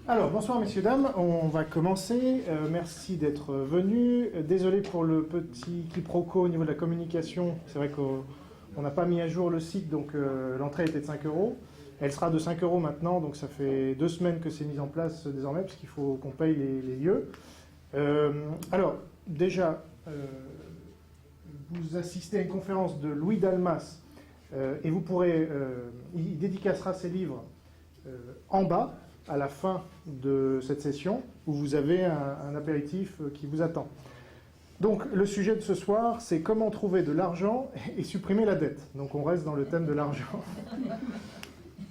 Alors, bonsoir messieurs, dames, on va commencer. Merci d'être venus. Désolé pour le petit quiproquo au niveau de la communication. C'est vrai qu'on n'a pas mis à jour le site, donc l'entrée était de 5 €. Elle sera de 5 € maintenant, donc ça fait 2 semaines que c'est mis en place désormais, puisqu'il faut qu'on paye les lieux. Alors, déjà, vous assistez à une conférence de Louis Dalmas, et vous pourrez... il dédicacera ses livres en bas, à la fin de cette session, où vous avez un apéritif qui vous attend. Donc, le sujet de ce soir, c'est comment trouver de l'argent et supprimer la dette. Donc, on reste dans le thème de l'argent.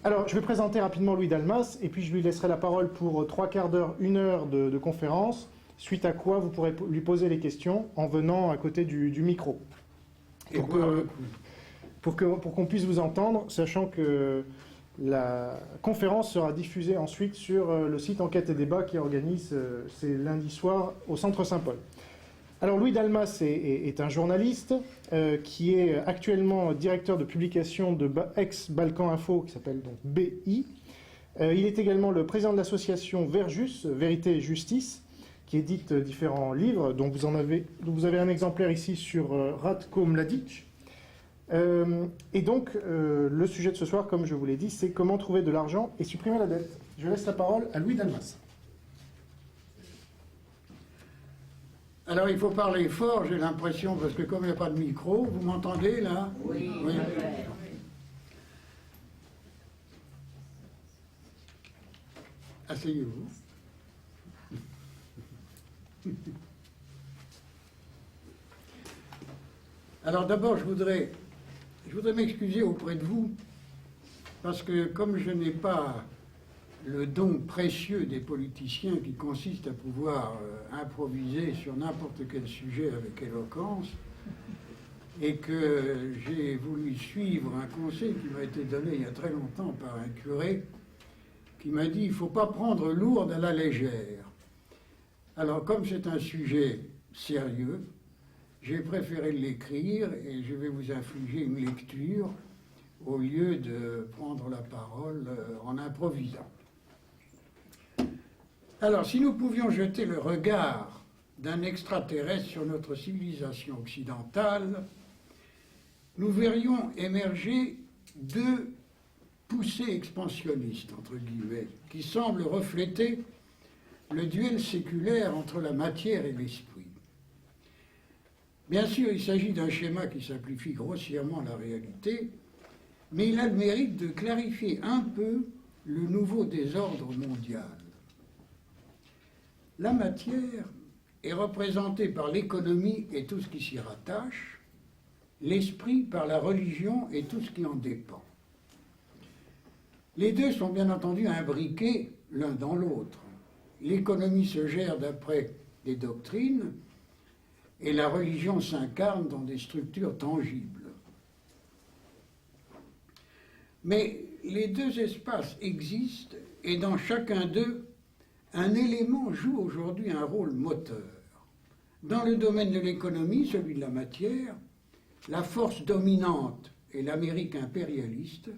Alors, je vais présenter rapidement Louis Dalmas, et puis je lui laisserai la parole pour 3/4 d'heure, 1 heure de conférence, suite à quoi vous pourrez lui poser les questions en venant à côté du micro. Pour qu'on puisse vous entendre, sachant que la conférence sera diffusée ensuite sur le site Enquête et Débat qui organise ces lundis soirs au Centre Saint-Paul. Alors Louis Dalmas est un journaliste qui est actuellement directeur de publication de ex-Balkan Info, qui s'appelle donc BI. Il est également le président de l'association Verjus, Vérité et Justice, qui édite différents livres, dont vous avez un exemplaire ici sur Ratko Mladic. Et donc, le sujet de ce soir, comme je vous l'ai dit, c'est comment trouver de l'argent et supprimer la dette. Je laisse la parole à Louis Dalmas. Alors, il faut parler fort, j'ai l'impression, parce que comme il n'y a pas de micro, vous m'entendez, là? Oui. Asseyez-vous. Alors, d'abord, je voudrais m'excuser auprès de vous, parce que comme je n'ai pas le don précieux des politiciens qui consiste à pouvoir improviser sur n'importe quel sujet avec éloquence, et que j'ai voulu suivre un conseil qui m'a été donné il y a très longtemps par un curé, qui m'a dit « il ne faut pas prendre lourd à la légère ». Alors, comme c'est un sujet sérieux, j'ai préféré l'écrire et je vais vous infliger une lecture au lieu de prendre la parole en improvisant. Alors, si nous pouvions jeter le regard d'un extraterrestre sur notre civilisation occidentale, nous verrions émerger 2 poussées expansionnistes, entre guillemets, qui semblent refléter le duel séculaire entre la matière et l'esprit. Bien sûr, il s'agit d'un schéma qui simplifie grossièrement la réalité, mais il a le mérite de clarifier un peu le nouveau désordre mondial. La matière est représentée par l'économie et tout ce qui s'y rattache, l'esprit par la religion et tout ce qui en dépend. Les deux sont bien entendu imbriqués l'un dans l'autre. L'économie se gère d'après des doctrines, et la religion s'incarne dans des structures tangibles. Mais les 2 espaces existent, et dans chacun d'eux, un élément joue aujourd'hui un rôle moteur. Dans le domaine de l'économie, celui de la matière, la force dominante est l'Amérique impérialiste.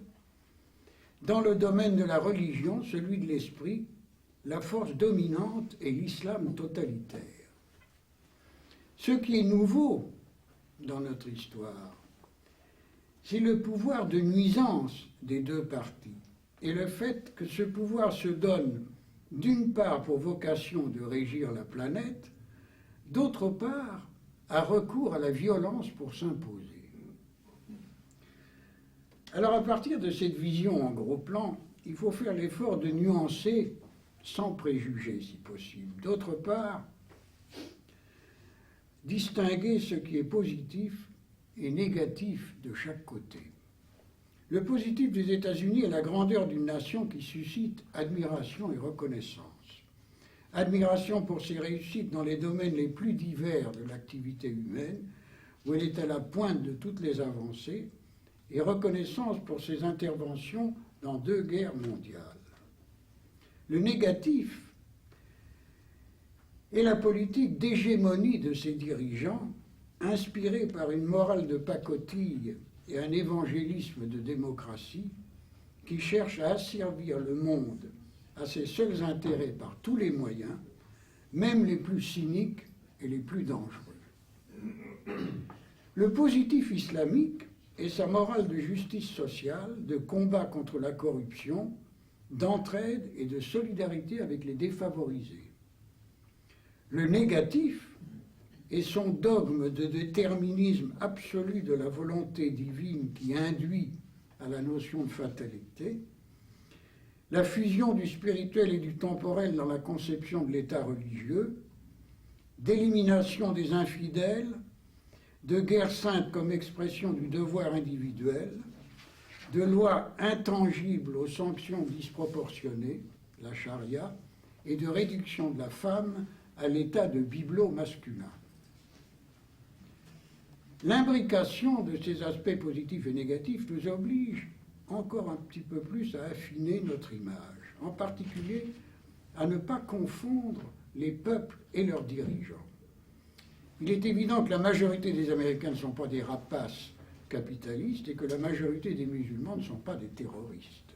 Dans le domaine de la religion, celui de l'esprit, la force dominante est l'islam totalitaire. Ce qui est nouveau dans notre histoire, c'est le pouvoir de nuisance des 2 parties et le fait que ce pouvoir se donne d'une part pour vocation de régir la planète, d'autre part a recours à la violence pour s'imposer. Alors à partir de cette vision en gros plan, il faut faire l'effort de nuancer sans préjugés si possible. D'autre part, distinguer ce qui est positif et négatif de chaque côté. Le positif des États-Unis est la grandeur d'une nation qui suscite admiration et reconnaissance. Admiration pour ses réussites dans les domaines les plus divers de l'activité humaine, où elle est à la pointe de toutes les avancées, et reconnaissance pour ses interventions dans 2 guerres mondiales. Le négatif est la politique d'hégémonie de ses dirigeants, inspirée par une morale de pacotille et un évangélisme de démocratie qui cherche à asservir le monde à ses seuls intérêts par tous les moyens, même les plus cyniques et les plus dangereux. Le positif islamique et sa morale de justice sociale, de combat contre la corruption, d'entraide et de solidarité avec les défavorisés. Le négatif et son dogme de déterminisme absolu de la volonté divine qui induit à la notion de fatalité, la fusion du spirituel et du temporel dans la conception de l'État religieux, d'élimination des infidèles, de guerre sainte comme expression du devoir individuel, de lois intangibles aux sanctions disproportionnées, la charia, et de réduction de la femme à l'état de bibelot masculin. L'imbrication de ces aspects positifs et négatifs nous oblige encore un petit peu plus à affiner notre image, en particulier à ne pas confondre les peuples et leurs dirigeants. Il est évident que la majorité des Américains ne sont pas des rapaces capitalistes et que la majorité des musulmans ne sont pas des terroristes.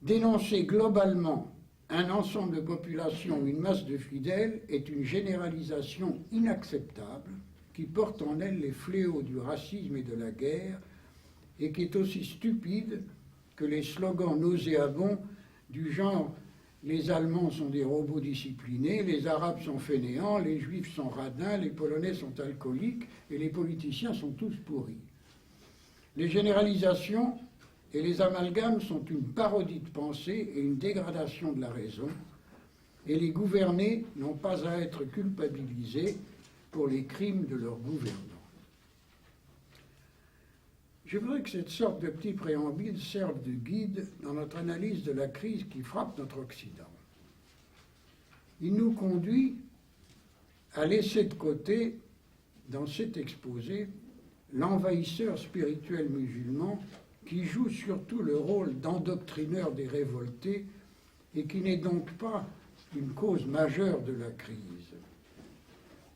Dénoncer globalement un ensemble de populations ou une masse de fidèles est une généralisation inacceptable qui porte en elle les fléaux du racisme et de la guerre et qui est aussi stupide que les slogans nauséabonds du genre « les Allemands sont des robots disciplinés, les Arabes sont fainéants, les Juifs sont radins, les Polonais sont alcooliques et les politiciens sont tous pourris ». Les généralisations et les amalgames sont une parodie de pensée et une dégradation de la raison, et les gouvernés n'ont pas à être culpabilisés pour les crimes de leurs gouvernants. Je voudrais que cette sorte de petit préambule serve de guide dans notre analyse de la crise qui frappe notre Occident. Il nous conduit à laisser de côté, dans cet exposé, l'envahisseur spirituel musulman qui joue surtout le rôle d'endoctrineur des révoltés et qui n'est donc pas une cause majeure de la crise,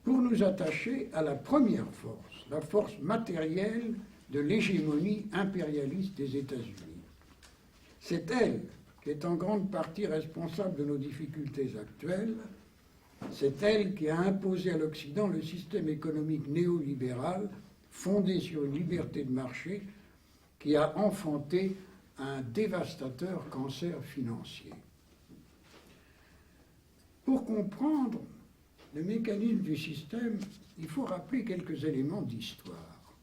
pour nous attacher à la première force, la force matérielle de l'hégémonie impérialiste des États-Unis. C'est elle qui est en grande partie responsable de nos difficultés actuelles. C'est elle qui a imposé à l'Occident le système économique néolibéral fondé sur une liberté de marché qui a enfanté un dévastateur cancer financier. Pour comprendre le mécanisme du système, il faut rappeler quelques éléments d'histoire.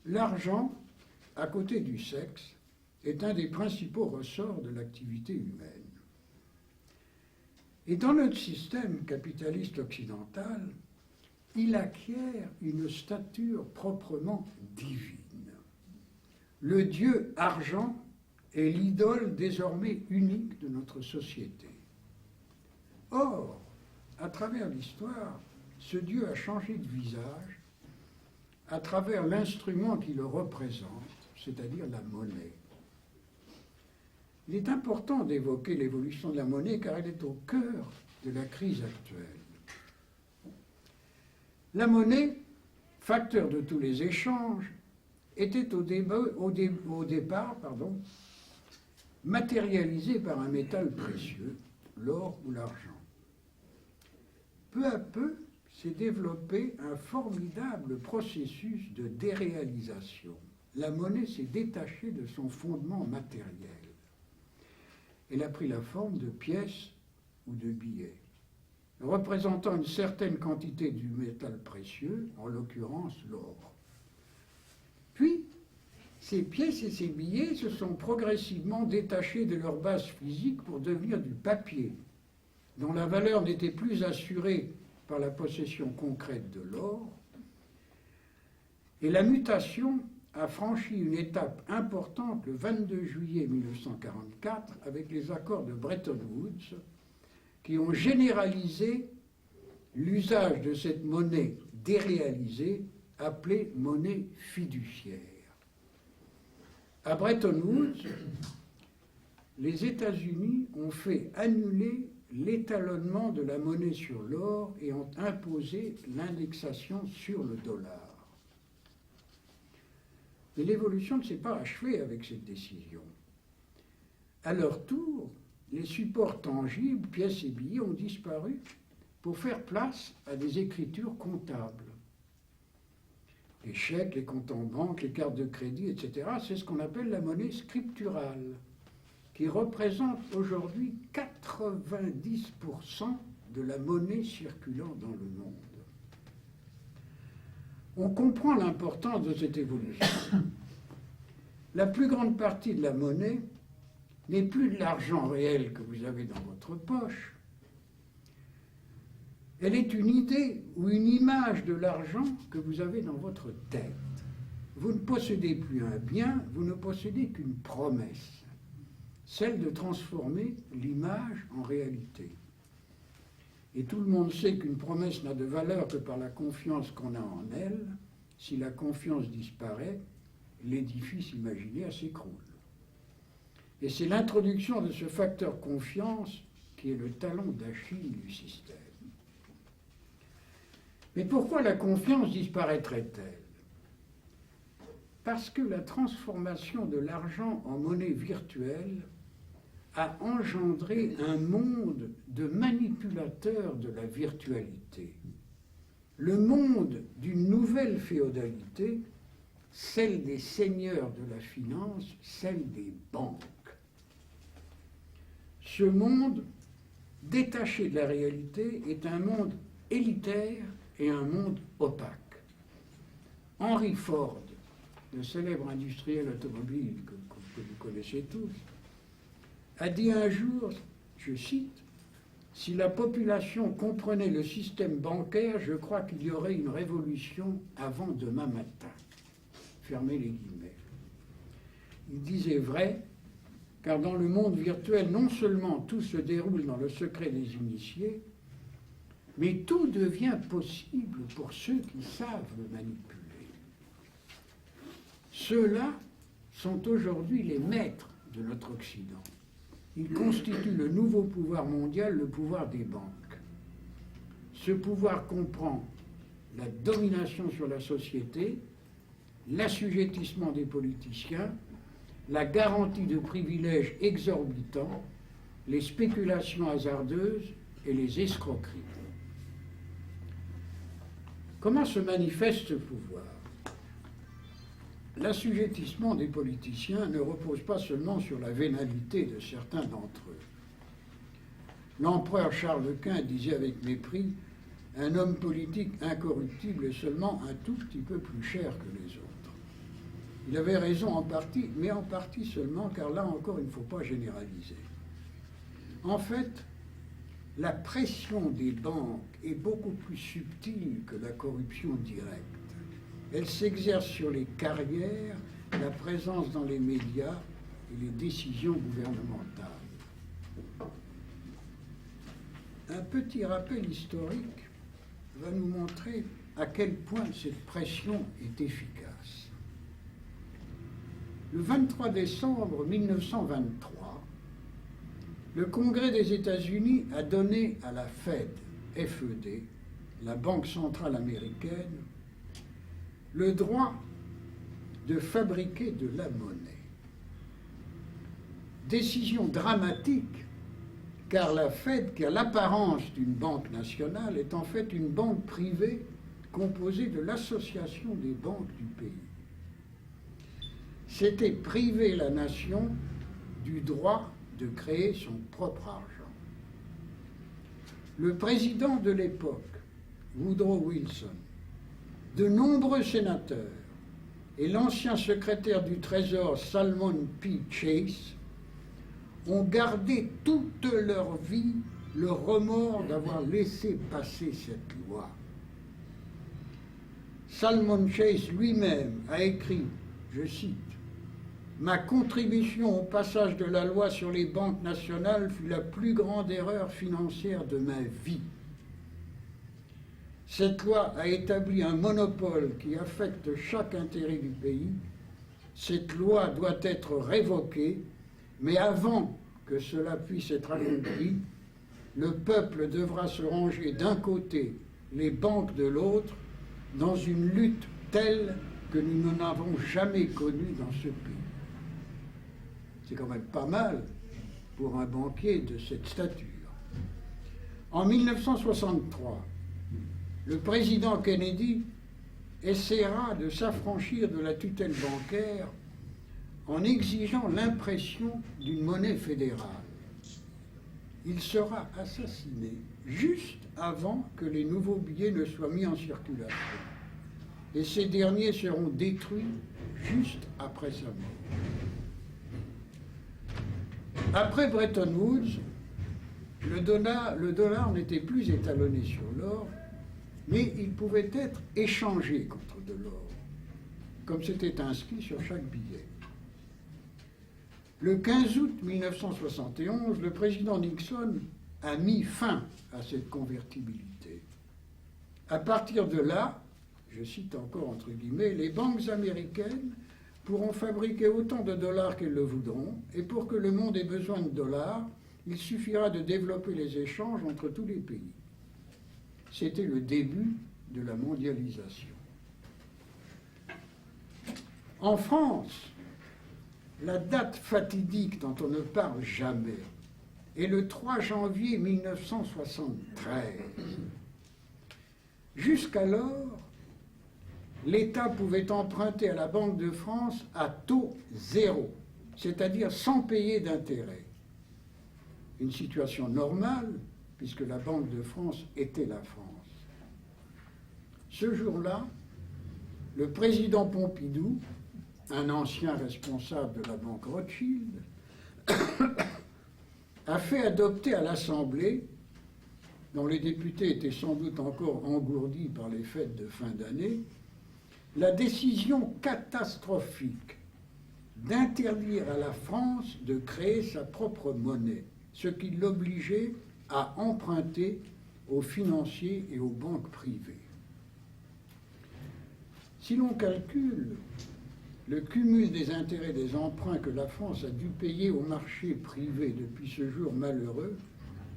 L'argent, à côté du sexe, est un des principaux ressorts de l'activité humaine. Et dans notre système capitaliste occidental, il acquiert une stature proprement divine. Le dieu argent est l'idole désormais unique de notre société. Or, à travers l'histoire, ce dieu a changé de visage à travers l'instrument qui le représente, c'est-à-dire la monnaie. Il est important d'évoquer l'évolution de la monnaie car elle est au cœur de la crise actuelle. La monnaie, facteur de tous les échanges, était au départ matérialisée par un métal précieux, l'or ou l'argent. Peu à peu, s'est développé un formidable processus de déréalisation. La monnaie s'est détachée de son fondement matériel. Elle a pris la forme de pièces ou de billets, représentant une certaine quantité du métal précieux, en l'occurrence l'or. Puis, ces pièces et ces billets se sont progressivement détachés de leur base physique pour devenir du papier, dont la valeur n'était plus assurée par la possession concrète de l'or, et la mutation a franchi une étape importante le 22 juillet 1944 avec les accords de Bretton Woods qui ont généralisé l'usage de cette monnaie déréalisée appelée monnaie fiduciaire. À Bretton Woods, les États-Unis ont fait annuler l'étalonnement de la monnaie sur l'or et ont imposé l'indexation sur le dollar. Mais l'évolution ne s'est pas achevée avec cette décision. À leur tour, les supports tangibles, pièces et billets, ont disparu pour faire place à des écritures comptables. Les chèques, les comptes en banque, les cartes de crédit, etc., c'est ce qu'on appelle la monnaie scripturale, qui représente aujourd'hui 90% de la monnaie circulant dans le monde. On comprend l'importance de cette évolution. La plus grande partie de la monnaie n'est plus de l'argent réel que vous avez dans votre poche. Elle est une idée ou une image de l'argent que vous avez dans votre tête. Vous ne possédez plus un bien, vous ne possédez qu'une promesse, celle de transformer l'image en réalité. Et tout le monde sait qu'une promesse n'a de valeur que par la confiance qu'on a en elle. Si la confiance disparaît, l'édifice imaginaire s'écroule. Et c'est l'introduction de ce facteur confiance qui est le talon d'Achille du système. Mais pourquoi la confiance disparaîtrait-elle? Parce que la transformation de l'argent en monnaie virtuelle a engendré un monde de manipulateurs de la virtualité. Le monde d'une nouvelle féodalité, celle des seigneurs de la finance, celle des banques. Ce monde, détaché de la réalité, est un monde élitaire et un monde opaque. Henry Ford, le célèbre industriel automobile que vous connaissez tous, a dit un jour, je cite, « Si la population comprenait le système bancaire, je crois qu'il y aurait une révolution avant demain matin. » Fermez les guillemets. Il disait vrai, car dans le monde virtuel, non seulement tout se déroule dans le secret des initiés, mais tout devient possible pour ceux qui savent le manipuler. Ceux-là sont aujourd'hui les maîtres de notre Occident. Ils constituent le nouveau pouvoir mondial, le pouvoir des banques. Ce pouvoir comprend la domination sur la société, l'assujettissement des politiciens, la garantie de privilèges exorbitants, les spéculations hasardeuses et les escroqueries. Comment se manifeste ce pouvoir? L'assujettissement des politiciens ne repose pas seulement sur la vénalité de certains d'entre eux. L'empereur Charles Quint disait avec mépris « Un homme politique incorruptible est seulement un tout petit peu plus cher que les autres ». Il avait raison en partie, mais en partie seulement, car là encore, il ne faut pas généraliser. En fait, la pression des banques est beaucoup plus subtile que la corruption directe. Elle s'exerce sur les carrières, la présence dans les médias et les décisions gouvernementales. Un petit rappel historique va nous montrer à quel point cette pression est efficace. Le 23 décembre 1923, le Congrès des États-Unis a donné à la Fed, FED, la Banque centrale américaine, le droit de fabriquer de la monnaie. Décision dramatique, car la Fed, qui a l'apparence d'une banque nationale, est en fait une banque privée composée de l'association des banques du pays. C'était priver la nation du droit de créer son propre argent. Le président de l'époque, Woodrow Wilson, de nombreux sénateurs et l'ancien secrétaire du Trésor Salmon P. Chase ont gardé toute leur vie le remords d'avoir laissé passer cette loi. Salmon Chase lui-même a écrit, je cite, « Ma contribution au passage de la loi sur les banques nationales fut la plus grande erreur financière de ma vie. Cette loi a établi un monopole qui affecte chaque intérêt du pays. Cette loi doit être révoquée, mais avant que cela puisse être accompli, le peuple devra se ranger d'un côté, les banques de l'autre, dans une lutte telle que nous n'en avons jamais connu dans ce pays. C'est quand même pas mal pour un banquier de cette stature. En 1963, le président Kennedy essaiera de s'affranchir de la tutelle bancaire en exigeant l'impression d'une monnaie fédérale. Il sera assassiné juste avant que les nouveaux billets ne soient mis en circulation. Et ces derniers seront détruits juste après sa mort. Après Bretton Woods, le dollar n'était plus étalonné sur l'or, mais il pouvait être échangé contre de l'or, comme c'était inscrit sur chaque billet. Le 15 août 1971, le président Nixon a mis fin à cette convertibilité. À partir de là, je cite encore entre guillemets, les banques américaines pourront fabriquer autant de dollars qu'elles le voudront, et pour que le monde ait besoin de dollars, il suffira de développer les échanges entre tous les pays. C'était le début de la mondialisation. En France, la date fatidique dont on ne parle jamais est le 3 janvier 1973. Jusqu'alors, l'État pouvait emprunter à la Banque de France à taux zéro, c'est-à-dire sans payer d'intérêt. Une situation normale, puisque la Banque de France était la France. Ce jour-là, le président Pompidou, un ancien responsable de la Banque Rothschild, a fait adopter à l'Assemblée, dont les députés étaient sans doute encore engourdis par les fêtes de fin d'année, la décision catastrophique d'interdire à la France de créer sa propre monnaie, ce qui l'obligeait à emprunter aux financiers et aux banques privées. Si l'on calcule le cumul des intérêts des emprunts que la France a dû payer au marché privé depuis ce jour malheureux,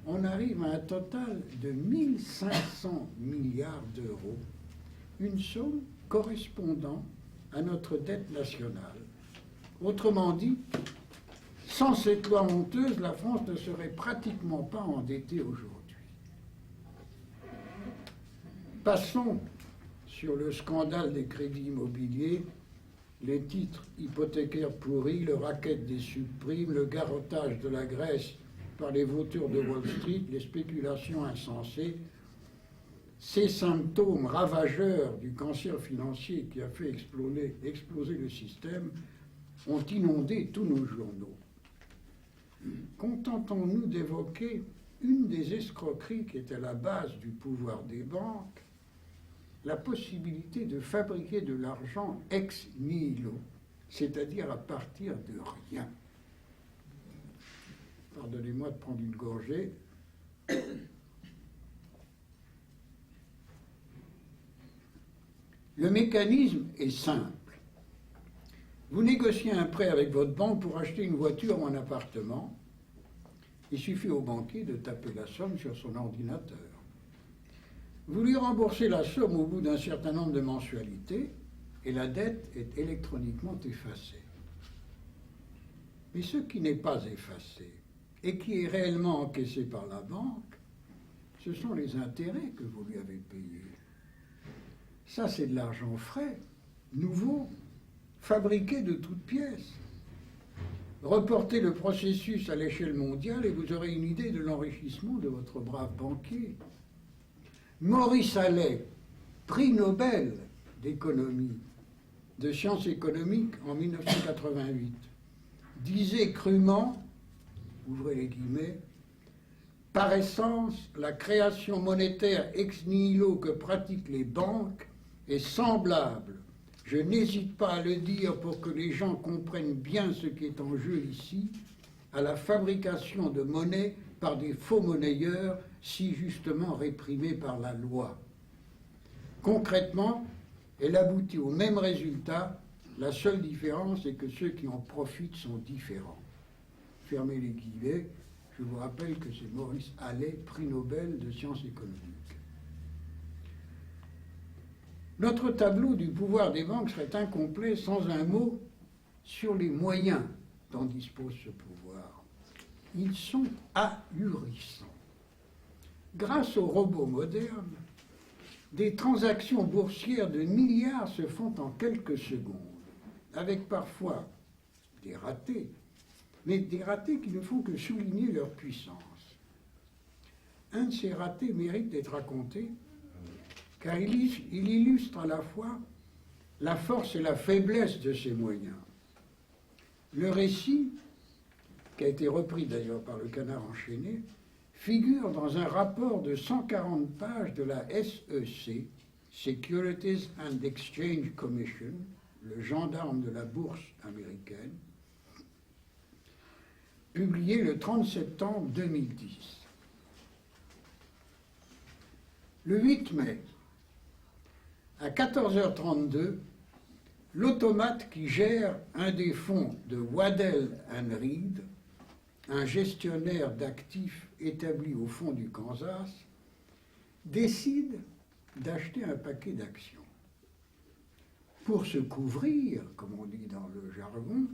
on arrive à un total de 1 500 milliards d'euros, une somme correspondant à notre dette nationale. Autrement dit, sans cette loi honteuse, la France ne serait pratiquement pas endettée aujourd'hui. Passons sur le scandale des crédits immobiliers, les titres hypothécaires pourris, le racket des subprimes, le garrottage de la Grèce par les vautours de Wall Street, les spéculations insensées, ces symptômes ravageurs du cancer financier qui a fait exploser le système ont inondé tous nos journaux. Contentons-nous d'évoquer une des escroqueries qui est à la base du pouvoir des banques, la possibilité de fabriquer de l'argent ex nihilo, c'est-à-dire à partir de rien. Pardonnez-moi de prendre une gorgée. Le mécanisme est simple. Vous négociez un prêt avec votre banque pour acheter une voiture ou un appartement. Il suffit au banquier de taper la somme sur son ordinateur. Vous lui remboursez la somme au bout d'un certain nombre de mensualités et la dette est électroniquement effacée. Mais ce qui n'est pas effacé et qui est réellement encaissé par la banque, ce sont les intérêts que vous lui avez payés. Ça, c'est de l'argent frais, nouveau, fabriqué de toutes pièces. Reportez le processus à l'échelle mondiale et vous aurez une idée de l'enrichissement de votre brave banquier. Maurice Allais, prix Nobel d'économie, de sciences économiques en 1988, disait crûment, ouvrez les guillemets, par essence, la création monétaire ex nihilo que pratiquent les banques est semblable, je n'hésite pas à le dire pour que les gens comprennent bien ce qui est en jeu ici, à la fabrication de monnaie par des faux monnayeurs si justement réprimés par la loi. Concrètement, elle aboutit au même résultat, la seule différence est que ceux qui en profitent sont différents. Fermez les guillemets, je vous rappelle que c'est Maurice Allais, prix Nobel de sciences économiques. Notre tableau du pouvoir des banques serait incomplet sans un mot sur les moyens dont dispose ce pouvoir. Ils sont ahurissants. Grâce aux robots modernes, des transactions boursières de milliards se font en quelques secondes, avec parfois des ratés, mais des ratés qui ne font que souligner leur puissance. Un de ces ratés mérite d'être raconté, car il illustre à la fois la force et la faiblesse de ces moyens. Le récit, qui a été repris d'ailleurs par le Canard enchaîné, figure dans un rapport de 140 pages de la SEC, Securities and Exchange Commission, le gendarme de la bourse américaine, publié le 30 septembre 2010. Le 8 mai, à 14h32, l'automate qui gère un des fonds de Waddell & Reed, un gestionnaire d'actifs établi au fond du Kansas, décide d'acheter un paquet d'actions. Pour se couvrir, comme on dit dans le jargon,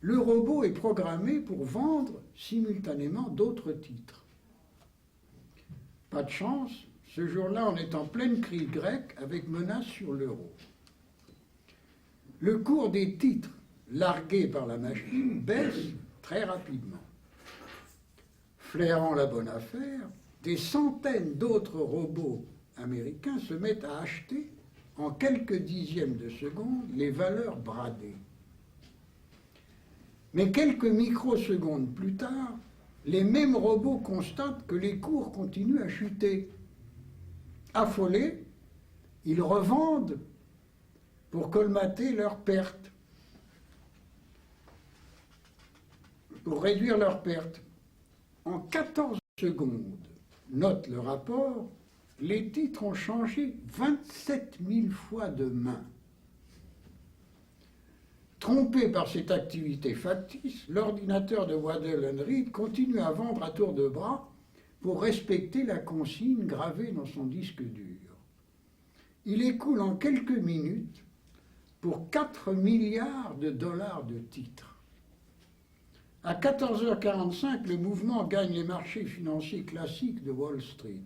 le robot est programmé pour vendre simultanément d'autres titres. Pas de chance, ce jour-là, on est en pleine crise grecque avec menace sur l'euro. Le cours des titres largués par la machine baisse très rapidement. Flairant la bonne affaire, des centaines d'autres robots américains se mettent à acheter en quelques dixièmes de seconde les valeurs bradées. Mais quelques microsecondes plus tard, les mêmes robots constatent que les cours continuent à chuter. Affolés, ils revendent pour colmater leurs pertes, pour réduire leurs pertes. En 14 secondes, note le rapport, les titres ont changé 27 000 fois de main. Trompé par cette activité factice, l'ordinateur de Waddell & Reed continue à vendre à tour de bras pour respecter la consigne gravée dans son disque dur. Il écoule en quelques minutes pour 4 milliards de dollars de titres. À 14h45, le mouvement gagne les marchés financiers classiques de Wall Street.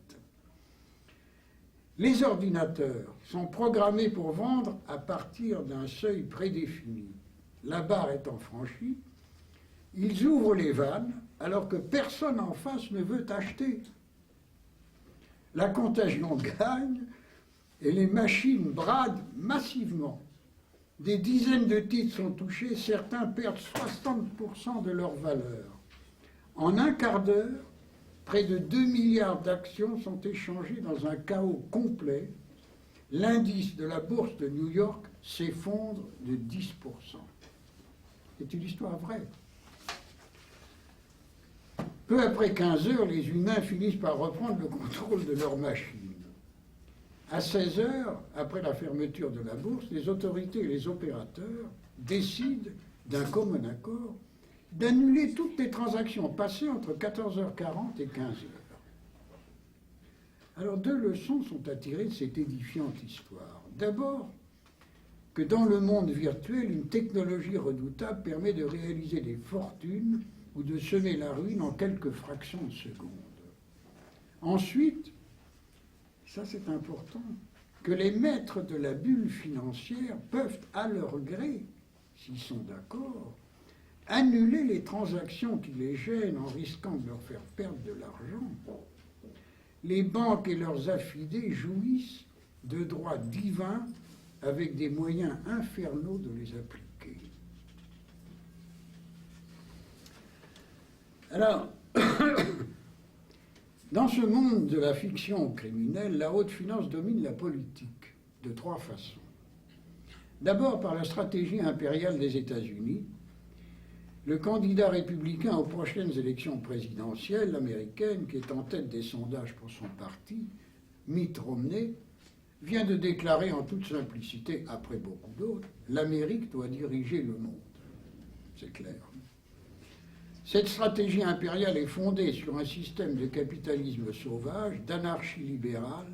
Les ordinateurs sont programmés pour vendre à partir d'un seuil prédéfini. La barre étant franchie, ils ouvrent les vannes alors que personne en face ne veut acheter. La contagion gagne et les machines bradent massivement. Des dizaines de titres sont touchés, certains perdent 60% de leur valeur. En un quart d'heure, près de 2 milliards d'actions sont échangées dans un chaos complet. L'indice de la bourse de New York s'effondre de 10%. C'est une histoire vraie. Peu après 15 heures, les humains finissent par reprendre le contrôle de leur machine. À 16 heures, après la fermeture de la bourse, les autorités et les opérateurs décident, d'un commun accord, d'annuler toutes les transactions passées entre 14h40 et 15h. Alors, 2 leçons sont à tirer de cette édifiante histoire. D'abord, que dans le monde virtuel, une technologie redoutable permet de réaliser des fortunes ou de semer la ruine en quelques fractions de secondes. Ensuite, ça c'est important, que les maîtres de la bulle financière peuvent, à leur gré, s'ils sont d'accord, annuler les transactions qui les gênent en risquant de leur faire perdre de l'argent. Les banques et leurs affidés jouissent de droits divins avec des moyens infernaux de les appliquer. Alors, dans ce monde de la fiction criminelle, la haute finance domine la politique de 3 façons. D'abord par la stratégie impériale des États-Unis. Le candidat républicain aux prochaines élections présidentielles américaines, qui est en tête des sondages pour son parti, Mitt Romney, vient de déclarer en toute simplicité, après beaucoup d'autres, l'Amérique doit diriger le monde. C'est clair. Cette stratégie impériale est fondée sur un système de capitalisme sauvage, d'anarchie libérale,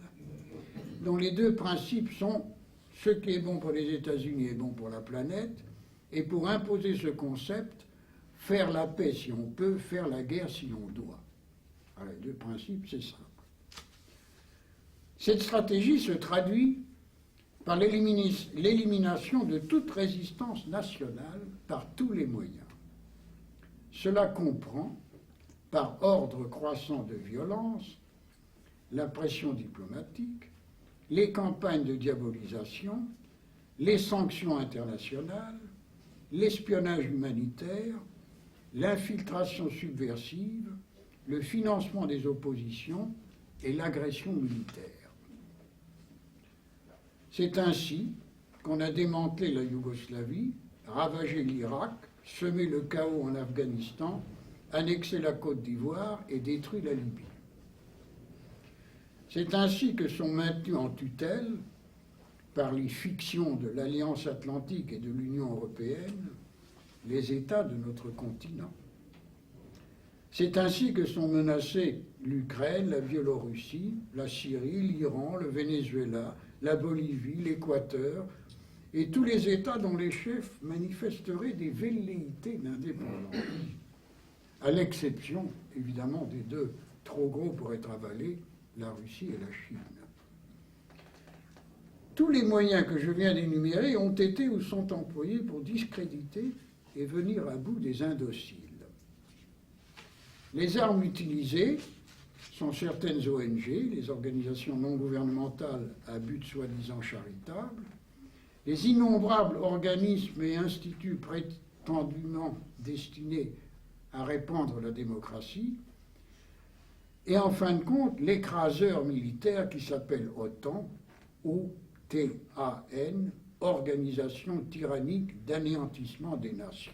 dont les deux principes sont ce qui est bon pour les États-Unis est bon pour la planète, et pour imposer ce concept, faire la paix si on peut, faire la guerre si on doit. Voilà, les deux principes, c'est simple. Cette stratégie se traduit par l'élimination de toute résistance nationale par tous les moyens. Cela comprend, par ordre croissant de violence, la pression diplomatique, les campagnes de diabolisation, les sanctions internationales, l'espionnage humanitaire, l'infiltration subversive, le financement des oppositions et l'agression militaire. C'est ainsi qu'on a démantelé la Yougoslavie, ravagé l'Irak, semé le chaos en Afghanistan, annexé la Côte d'Ivoire et détruit la Libye. C'est ainsi que sont maintenus en tutelle, par les fictions de l'Alliance atlantique et de l'Union européenne, les États de notre continent. C'est ainsi que sont menacés l'Ukraine, la Biélorussie, la Syrie, l'Iran, le Venezuela, la Bolivie, l'Équateur, et tous les États dont les chefs manifesteraient des velléités d'indépendance, à l'exception, évidemment, des deux trop gros pour être avalés, la Russie et la Chine. Tous les moyens que je viens d'énumérer ont été ou sont employés pour discréditer et venir à bout des indociles. Les armes utilisées sont certaines ONG, les organisations non gouvernementales à but soi-disant charitable, les innombrables organismes et instituts prétendument destinés à répandre la démocratie, et en fin de compte, l'écraseur militaire qui s'appelle OTAN, OTAN, Organisation tyrannique d'anéantissement des nations.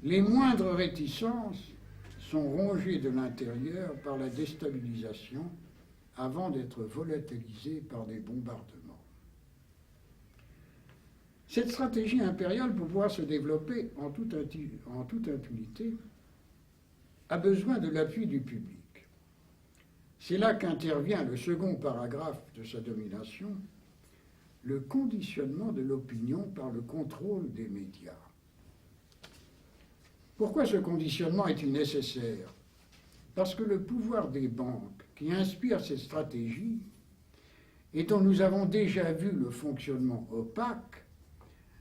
Les moindres réticences sont rongées de l'intérieur par la déstabilisation avant d'être volatilisées par des bombardements. Cette stratégie impériale, pour pouvoir se développer en toute impunité, a besoin de l'appui du public. C'est là qu'intervient le second paragraphe de sa domination, le conditionnement de l'opinion par le contrôle des médias. Pourquoi ce conditionnement est-il nécessaire? Parce que le pouvoir des banques qui inspire cette stratégie, et dont nous avons déjà vu le fonctionnement opaque,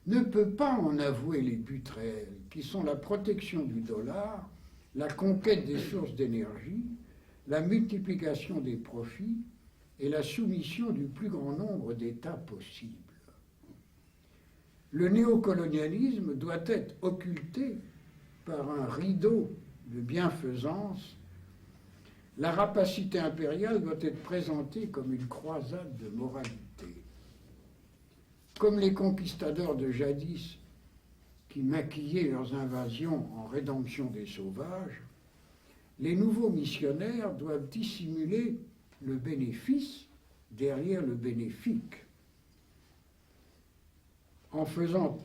ne peut pas en avouer les buts réels, qui sont la protection du dollar, la conquête des sources d'énergie, la multiplication des profits et la soumission du plus grand nombre d'États possible. Le néocolonialisme doit être occulté par un rideau de bienfaisance. La rapacité impériale doit être présentée comme une croisade de moralité. Comme les conquistadors de jadis qui maquillaient leurs invasions en rédemption des sauvages, les nouveaux missionnaires doivent dissimuler le bénéfice derrière le bénéfique, en faisant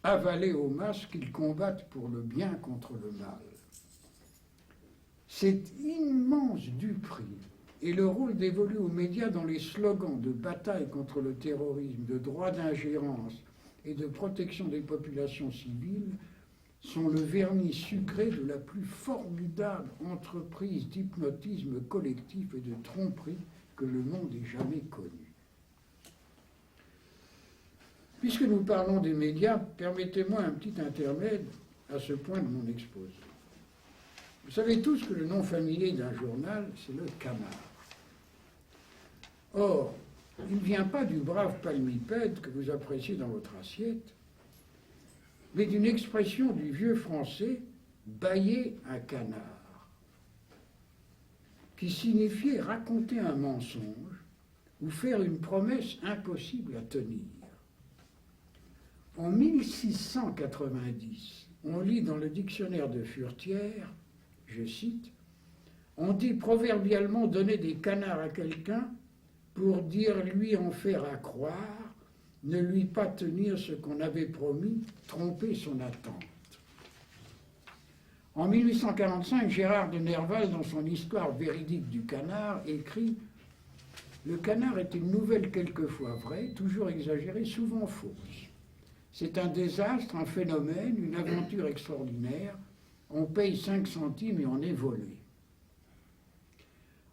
avaler aux masses qu'ils combattent pour le bien contre le mal. Cet immense duperie et le rôle dévolu aux médias dans les slogans de bataille contre le terrorisme, de droit d'ingérence et de protection des populations civiles sont le vernis sucré de la plus formidable entreprise d'hypnotisme collectif et de tromperie que le monde ait jamais connue. Puisque nous parlons des médias, permettez-moi un petit intermède à ce point de mon exposé. Vous savez tous que le nom familier d'un journal, c'est le Canard. Or, il ne vient pas du brave palmipède que vous appréciez dans votre assiette, mais d'une expression du vieux français « bâiller un canard », qui signifiait raconter un mensonge ou faire une promesse impossible à tenir. En 1690, on lit dans le dictionnaire de Furetière, je cite, « On dit proverbialement donner des canards à quelqu'un pour dire lui en faire à croire, ne lui pas tenir ce qu'on avait promis, tromper son attente. » En 1845, Gérard de Nerval, dans son Histoire véridique du canard, écrit « Le canard est une nouvelle quelquefois vraie, toujours exagérée, souvent fausse. C'est un désastre, un phénomène, une aventure extraordinaire. On paye 5 centimes et on est volé.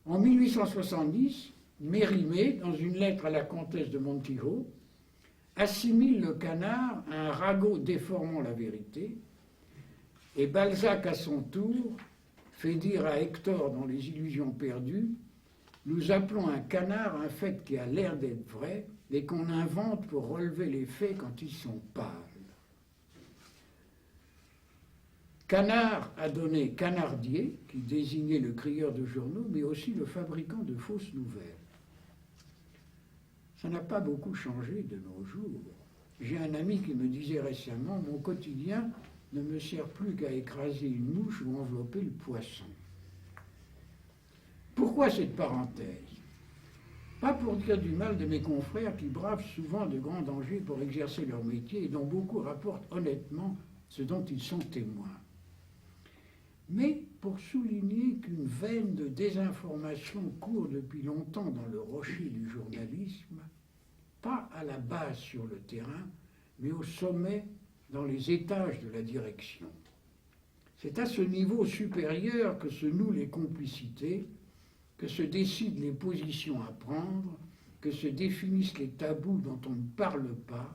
En 1870, Mérimée, dans une lettre à la comtesse de Montijo, assimile le canard à un ragot déformant la vérité, et Balzac, à son tour, fait dire à Hector dans Les Illusions perdues: nous appelons un canard un fait qui a l'air d'être vrai et qu'on invente pour relever les faits quand ils sont pâles. Canard a donné canardier, qui désignait le crieur de journaux, mais aussi le fabricant de fausses nouvelles. Ça n'a pas beaucoup changé de nos jours. J'ai un ami qui me disait récemment: mon quotidien ne me sert plus qu'à écraser une mouche ou envelopper le poisson. Pourquoi cette parenthèse? Pas pour dire du mal de mes confrères qui bravent souvent de grands dangers pour exercer leur métier et dont beaucoup rapportent honnêtement ce dont ils sont témoins, mais pour souligner qu'une veine de désinformation court depuis longtemps dans le rocher du journalisme, pas à la base sur le terrain, mais au sommet dans les étages de la direction. C'est à ce niveau supérieur que se nouent les complicités, que se décident les positions à prendre, que se définissent les tabous dont on ne parle pas,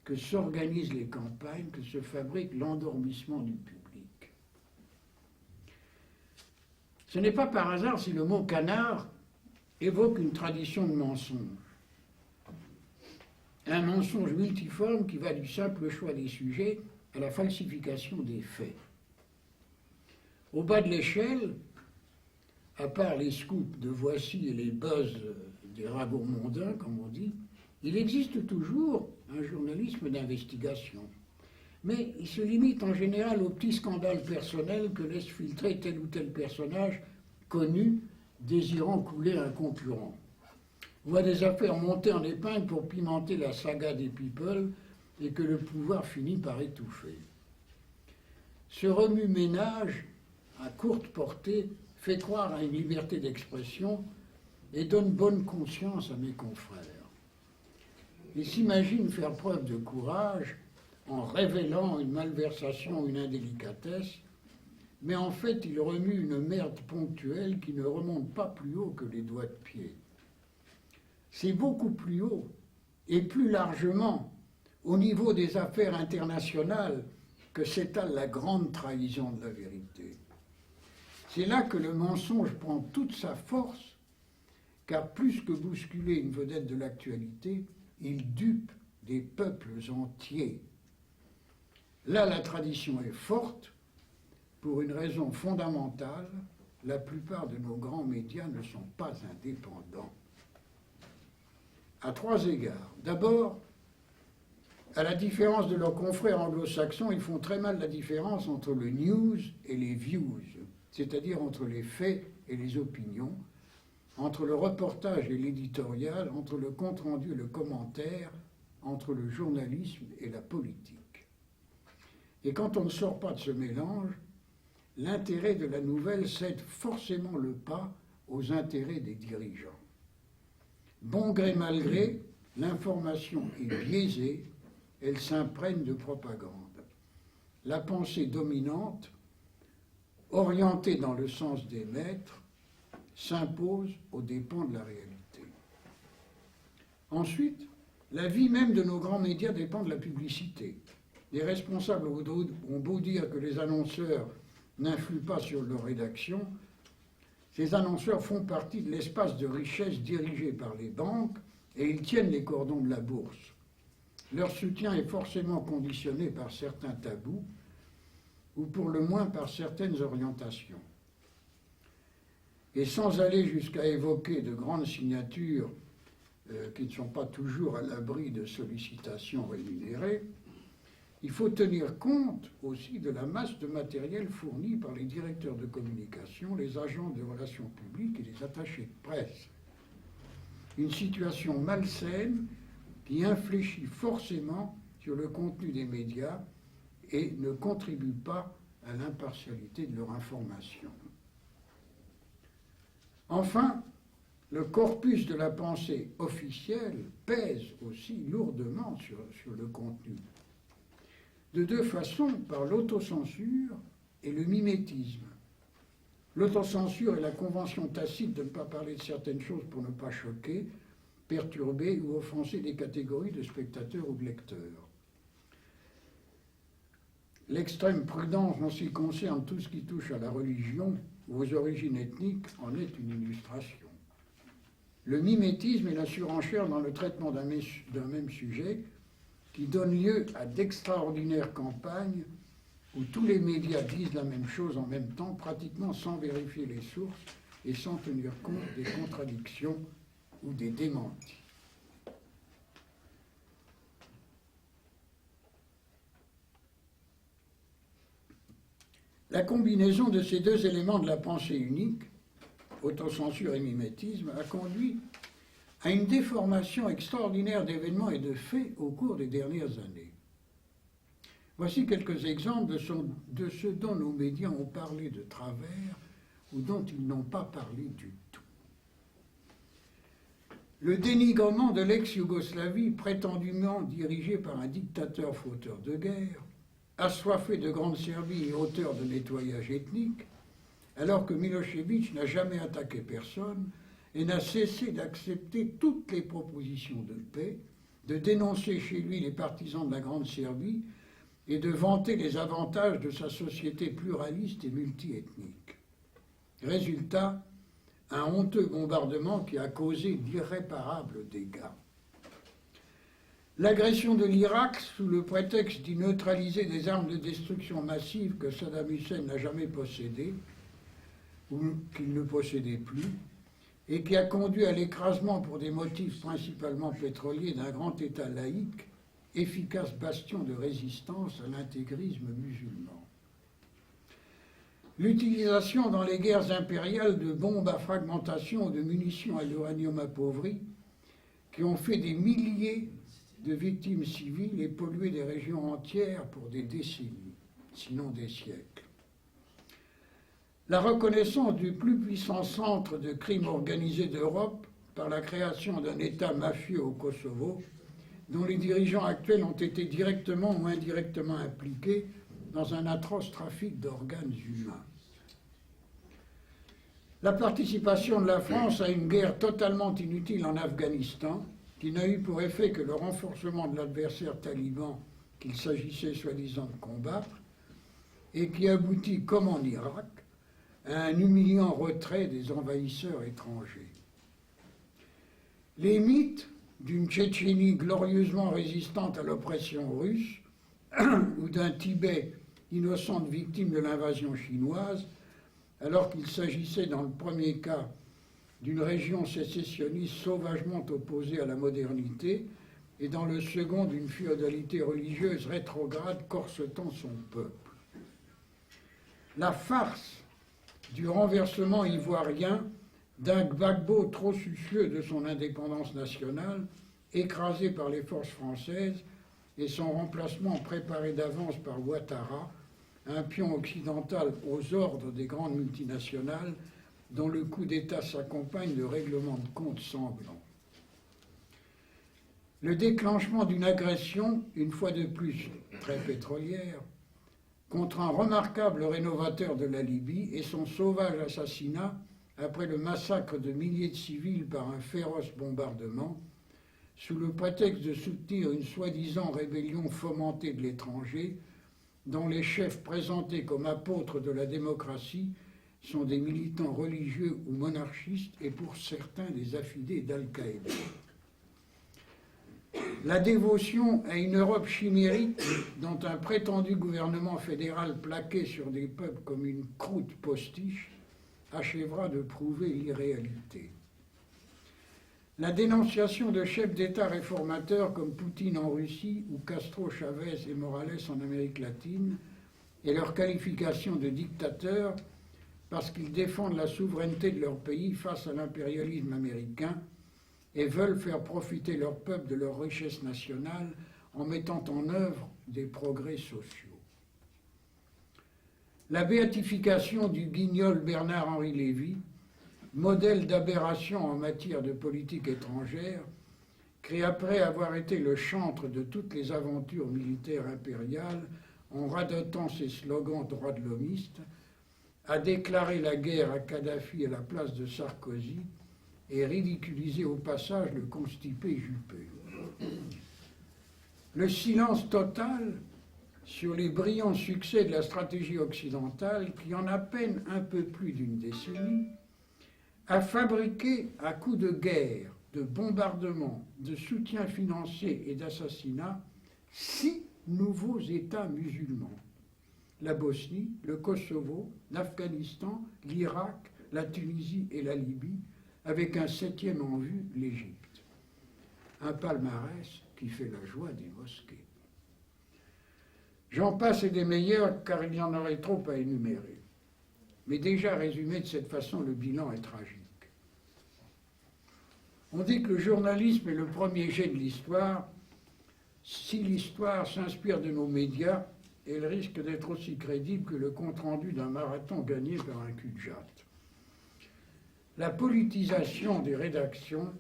que s'organisent les campagnes, que se fabrique l'endormissement du public. Ce n'est pas par hasard si le mot canard évoque une tradition de mensonge. Un mensonge multiforme qui va du simple choix des sujets à la falsification des faits. Au bas de l'échelle, à part les scoops de Voici et les buzz des ragots mondains, comme on dit, il existe toujours un journalisme d'investigation. Mais il se limite en général aux petits scandales personnels que laisse filtrer tel ou tel personnage connu désirant couler un concurrent. On voit des affaires montées en épingle pour pimenter la saga des people et que le pouvoir finit par étouffer. Ce remue-ménage à courte portée fait croire à une liberté d'expression et donne bonne conscience à mes confrères. Ils s'imaginent faire preuve de courage en révélant une malversation ou une indélicatesse, mais en fait, ils remuent une merde ponctuelle qui ne remonte pas plus haut que les doigts de pied. C'est beaucoup plus haut et plus largement au niveau des affaires internationales que s'étale la grande trahison de la vérité. C'est là que le mensonge prend toute sa force, car plus que bousculer une vedette de l'actualité, il dupe des peuples entiers. Là, la tradition est forte, pour une raison fondamentale: la plupart de nos grands médias ne sont pas indépendants. À 3 égards. D'abord, à la différence de leurs confrères anglo-saxons, ils font très mal la différence entre le news et les views, c'est-à-dire entre les faits et les opinions, entre le reportage et l'éditorial, entre le compte-rendu et le commentaire, entre le journalisme et la politique. Et quand on ne sort pas de ce mélange, l'intérêt de la nouvelle cède forcément le pas aux intérêts des dirigeants. Bon gré mal gré, l'information est biaisée, elle s'imprègne de propagande. La pensée dominante, orientée dans le sens des maîtres, s'impose aux dépens de la réalité. Ensuite, la vie même de nos grands médias dépend de la publicité. Les responsables ont beau dire que les annonceurs n'influent pas sur leur rédaction, ces annonceurs font partie de l'espace de richesse dirigé par les banques et ils tiennent les cordons de la bourse. Leur soutien est forcément conditionné par certains tabous ou pour le moins par certaines orientations. Et sans aller jusqu'à évoquer de grandes signatures qui ne sont pas toujours à l'abri de sollicitations rémunérées, il faut tenir compte aussi de la masse de matériel fourni par les directeurs de communication, les agents de relations publiques et les attachés de presse. Une situation malsaine qui infléchit forcément sur le contenu des médias et ne contribue pas à l'impartialité de leur information. Enfin, le corpus de la pensée officielle pèse aussi lourdement sur le contenu. De deux façons, par l'autocensure et le mimétisme. L'autocensure est la convention tacite de ne pas parler de certaines choses pour ne pas choquer, perturber ou offenser des catégories de spectateurs ou de lecteurs. L'extrême prudence en ce qui concerne tout ce qui touche à la religion ou aux origines ethniques en est une illustration. Le mimétisme est la surenchère dans le traitement d'un même sujet qui donne lieu à d'extraordinaires campagnes où tous les médias disent la même chose en même temps, pratiquement sans vérifier les sources et sans tenir compte des contradictions ou des démentis. La combinaison de ces deux éléments de la pensée unique, autocensure et mimétisme, a conduit à une déformation extraordinaire d'événements et de faits au cours des dernières années. Voici quelques exemples de ce dont nos médias ont parlé de travers ou dont ils n'ont pas parlé du tout. Le dénigrement de l'ex-Yougoslavie, prétendument dirigé par un dictateur fauteur de guerre, assoiffé de Grande Serbie et auteur de nettoyage ethnique, alors que Milošević n'a jamais attaqué personne et n'a cessé d'accepter toutes les propositions de paix, de dénoncer chez lui les partisans de la Grande Serbie et de vanter les avantages de sa société pluraliste et multiethnique. Résultat, un honteux bombardement qui a causé d'irréparables dégâts. L'agression de l'Irak, sous le prétexte d'y neutraliser des armes de destruction massive que Saddam Hussein n'a jamais possédées, ou qu'il ne possédait plus, et qui a conduit à l'écrasement pour des motifs principalement pétroliers d'un grand État laïque, efficace bastion de résistance à l'intégrisme musulman. L'utilisation dans les guerres impériales de bombes à fragmentation ou de munitions à l'uranium appauvri, qui ont fait des milliers de victimes civiles et pollué des régions entières pour des décennies, sinon des siècles. La reconnaissance du plus puissant centre de crime organisé d'Europe par la création d'un État mafieux au Kosovo, dont les dirigeants actuels ont été directement ou indirectement impliqués dans un atroce trafic d'organes humains. La participation de la France à une guerre totalement inutile en Afghanistan, qui n'a eu pour effet que le renforcement de l'adversaire taliban qu'il s'agissait soi-disant de combattre, et qui aboutit, comme en Irak, à un humiliant retrait des envahisseurs étrangers. Les mythes d'une Tchétchénie glorieusement résistante à l'oppression russe, ou d'un Tibet innocente victime de l'invasion chinoise, alors qu'il s'agissait dans le premier cas d'une région sécessionniste sauvagement opposée à la modernité, et dans le second d'une féodalité religieuse rétrograde corsetant son peuple. La farce du renversement ivoirien d'un Gbagbo trop soucieux de son indépendance nationale, écrasé par les forces françaises, et son remplacement préparé d'avance par Ouattara, un pion occidental aux ordres des grandes multinationales, dont le coup d'État s'accompagne de règlements de comptes sanglants. Le déclenchement d'une agression, une fois de plus très pétrolière, contre un remarquable rénovateur de la Libye et son sauvage assassinat après le massacre de milliers de civils par un féroce bombardement, sous le prétexte de soutenir une soi-disant rébellion fomentée de l'étranger, dont les chefs présentés comme apôtres de la démocratie sont des militants religieux ou monarchistes et pour certains des affidés d'Al-Qaïda. La dévotion à une Europe chimérique dont un prétendu gouvernement fédéral plaqué sur des peuples comme une croûte postiche achèvera de prouver l'irréalité. La dénonciation de chefs d'État réformateurs comme Poutine en Russie ou Castro, Chavez et Morales en Amérique latine et leur qualification de dictateurs parce qu'ils défendent la souveraineté de leur pays face à l'impérialisme américain et veulent faire profiter leur peuple de leur richesse nationale en mettant en œuvre des progrès sociaux. La béatification du guignol Bernard-Henri Lévy, modèle d'aberration en matière de politique étrangère, créé après avoir été le chantre de toutes les aventures militaires impériales, en radotant ses slogans droits de l'homiste, a déclaré la guerre à Kadhafi à la place de Sarkozy et ridiculisé au passage le constipé Juppé. Le silence total sur les brillants succès de la stratégie occidentale qui, en à peine un peu plus d'une décennie, a fabriqué à coups de guerre, de bombardements, de soutien financier et d'assassinats 6 nouveaux États musulmans. La Bosnie, le Kosovo, l'Afghanistan, l'Irak, la Tunisie et la Libye, avec un 7e en vue, l'Égypte. Un palmarès qui fait la joie des mosquées. J'en passe et des meilleurs, car il y en aurait trop à énumérer. Mais déjà résumé de cette façon, le bilan est tragique. On dit que le journalisme est le premier jet de l'histoire. Si l'histoire s'inspire de nos médias, elle risque d'être aussi crédible que le compte-rendu d'un marathon gagné par un cul-de-jatte. La politisation des rédactions,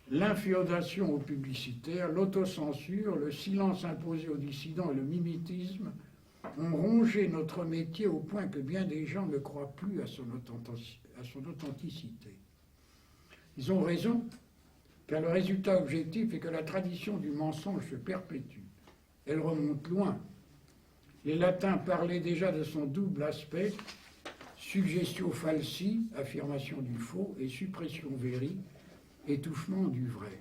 l'inféodation aux publicitaires, l'autocensure, le silence imposé aux dissidents et le mimétisme ont rongé notre métier au point que bien des gens ne croient plus à son authenticité. Ils ont raison, car le résultat objectif est que la tradition du mensonge se perpétue. Elle remonte loin. Les latins parlaient déjà de son double aspect, suggestio falsi, affirmation du faux, et suppression veri, étouffement du vrai.